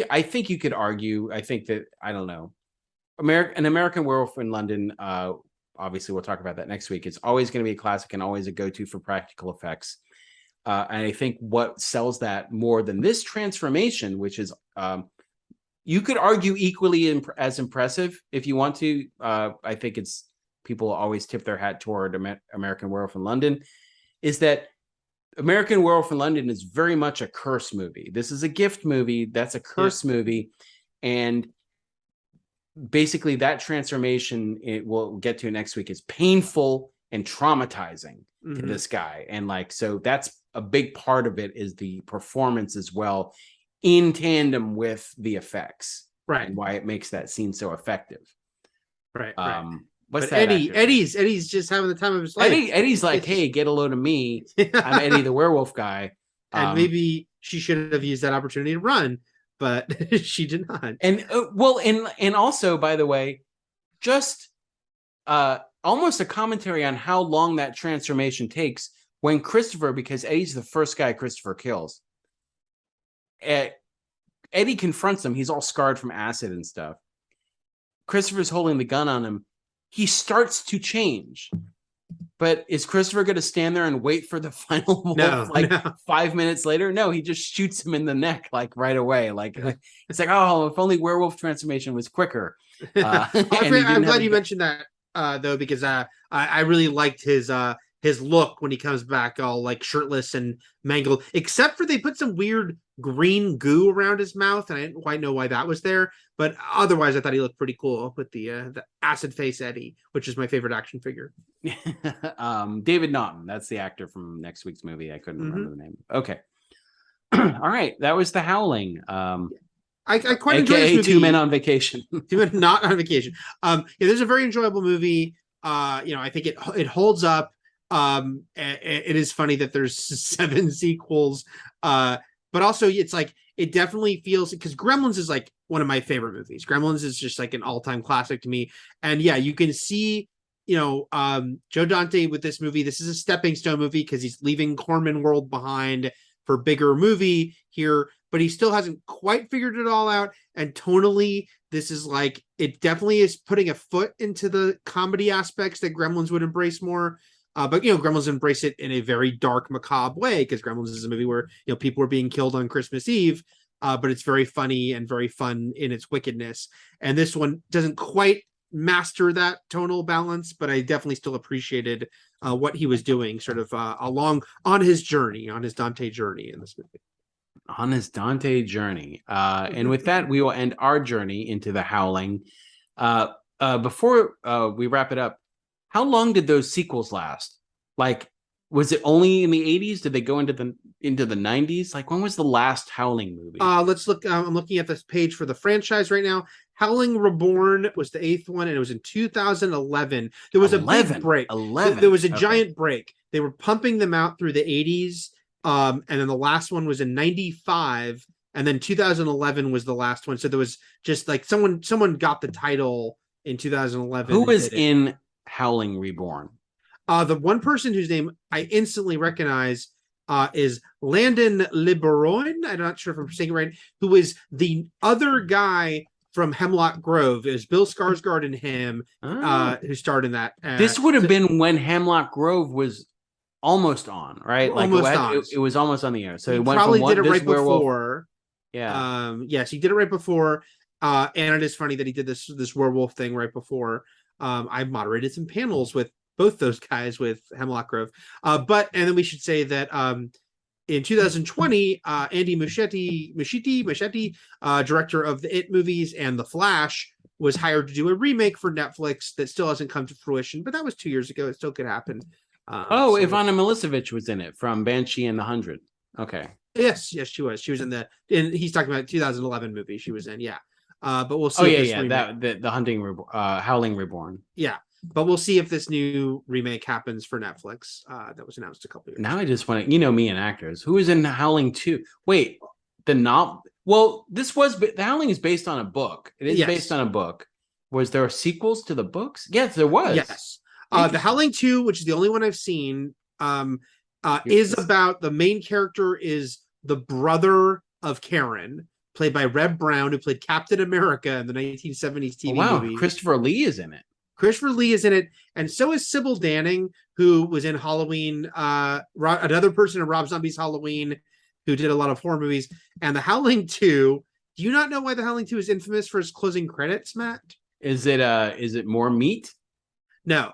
I think you could argue. I think that I don't know. An American Werewolf in London, obviously we'll talk about that next week. It's always going to be a classic and always a go-to for practical effects. And I think what sells that more than this transformation, which is, you could argue equally as impressive if you want to. I think it's people always tip their hat toward American Werewolf in London, is that American Werewolf in London is very much a curse movie. This is a gift movie. That's a curse movie. And basically that transformation, we'll get to next week, is painful and traumatizing to this guy. And so that's a big part of it, is the performance as well, in tandem with the effects. Right. And why it makes that scene so effective. Right. What's but that? Eddie's just having the time of his life. Eddie's like, hey, get a load of me. I'm Eddie the werewolf guy. And maybe she should have used that opportunity to run, but she did not. And and also, by the way, just almost a commentary on how long that transformation takes when Christopher, because Eddie's the first guy Christopher kills. Eddie confronts him. He's all scarred from acid and stuff. Christopher's holding the gun on him. He starts to change. But is Christopher going to stand there and wait for the final wolf 5 minutes later? No, he just shoots him in the neck right away. It's like, oh, if only werewolf transformation was quicker. I'm glad you mentioned that though, because I really liked his look when he comes back all shirtless and mangled, except for they put some weird green goo around his mouth, and I didn't quite know why that was there. But otherwise, I thought he looked pretty cool with the acid face Eddie, which is my favorite action figure. David Naughton, that's the actor from next week's movie. I couldn't remember the name. Okay. All right, that was The Howling. I quite enjoyed this movie. Two Men on Vacation. Two Men Not on Vacation. This is a very enjoyable movie. I think it holds up. It is funny that there's 7 sequels. But also it's it definitely feels, because Gremlins is one of my favorite movies. Gremlins is just an all-time classic to me. And yeah, you can see, Joe Dante with this movie. This is a stepping stone movie because he's leaving Corman World behind for bigger movie here, but he still hasn't quite figured it all out. And tonally, this is it definitely is putting a foot into the comedy aspects that Gremlins would embrace more. But Gremlins embrace it in a very dark, macabre way, because Gremlins is a movie where people are being killed on Christmas Eve, but it's very funny and very fun in its wickedness. And this one doesn't quite master that tonal balance, but I definitely still appreciated what he was doing, sort of along on his Dante journey in this movie. On his Dante journey, and with that, we will end our journey into The Howling. Before we wrap it up, how long did those sequels last? Was it only in the 80s? Did they go into the 90s? When was the last Howling movie? Let's look. I'm looking at this page for the franchise right now. Howling Reborn was the 8th one, and it was in 2011. There was a big break. 11. There was a giant break. They were pumping them out through the 80s, and then the last one was in 95, and then 2011 was the last one. So there was just someone got the title in 2011. Who was in Howling Reborn? The one person whose name I instantly recognize is Landon Liberoin. I'm not sure if I'm saying it right. Who is the other guy from Hemlock Grove? Is Bill Skarsgård and him who starred in that? This would have been when Hemlock Grove was almost on, right? Like it was almost on the air. So he it went probably from one, did it right werewolf, before. Yeah. Yes, he did it right before. And it is funny that he did this werewolf thing right before. I moderated some panels with both those guys with Hemlock Grove. And then we should say that in 2020, Andy Muschietti, director of the It movies and The Flash, was hired to do a remake for Netflix that still hasn't come to fruition. But that was 2 years ago. It still could happen. Ivana Milicevic was in it from Banshee and the 100. Okay. Yes, she was. She was in he's talking about 2011 movie she was in. Yeah. But we'll see. Howling Reborn. Yeah, but we'll see if this new remake happens for Netflix. That was announced a couple years now ago. I just want to, me and actors. Who is in Howling 2? Wait, the novel. Well, the Howling is based on a book. It is based on a book. Was there sequels to the books? Yes, there was. Yes. The Howling 2, which is the only one I've seen, is about the main character is the brother of Karen, played by Reb Brown, who played Captain America in the 1970s TV movie. Christopher Lee is in it. Christopher Lee is in it, and so is Sybil Danning, who was in Halloween, another person in Rob Zombie's Halloween, who did a lot of horror movies. And The Howling 2, do you not know why The Howling 2 is infamous for its closing credits, Matt? Is it more meat? No,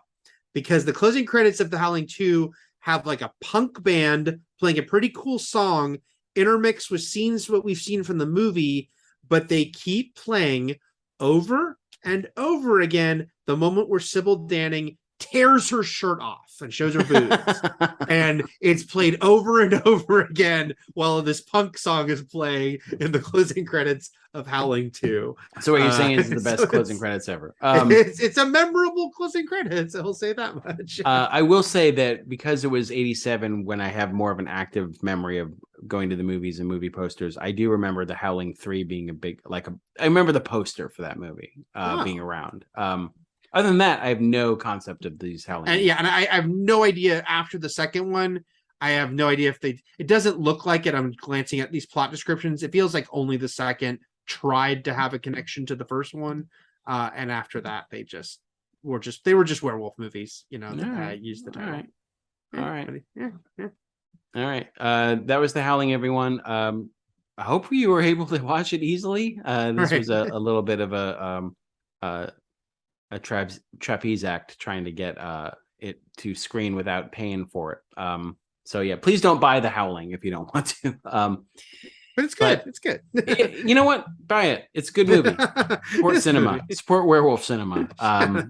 because the closing credits of The Howling 2 have like a punk band playing a pretty cool song intermixed with scenes what we've seen from the movie, but they keep playing over and over again the moment where Sybil Danning tears her shirt off and shows her boobs. And it's played over and over again while this punk song is playing in the closing credits of Howling 2. So what you're saying is the best closing credits ever. It's a memorable closing credits, I'll say that much. I will say that because it was 87 when I have more of an active memory of going to the movies and movie posters, I do remember the Howling 3 being I remember the poster for that movie being around. Other than that, I have no concept of these Howling. And I have no idea after the second one. I have no idea if it doesn't look like it. I'm glancing at these plot descriptions. It feels like only the second tried to have a connection to the first one. And after that, they were just werewolf movies, that used the title. All right. That was the Howling, everyone. I hope you were able to watch it easily. This was a little bit of a trapeze act trying to get it to screen without paying for it. So yeah, please don't buy the Howling if you don't want to. But it's good. It's good. You know what? Buy it. It's a good movie. Support cinema. Support werewolf cinema.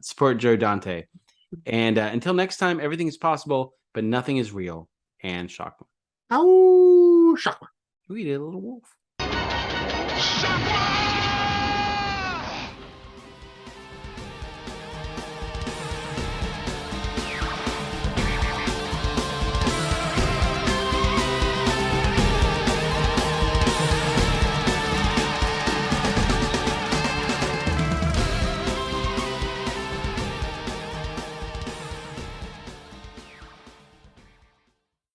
Support Joe Dante. And until next time, everything is possible, but nothing is real. And Shockman. Oh, Shockman. We did a little wolf. Shockman!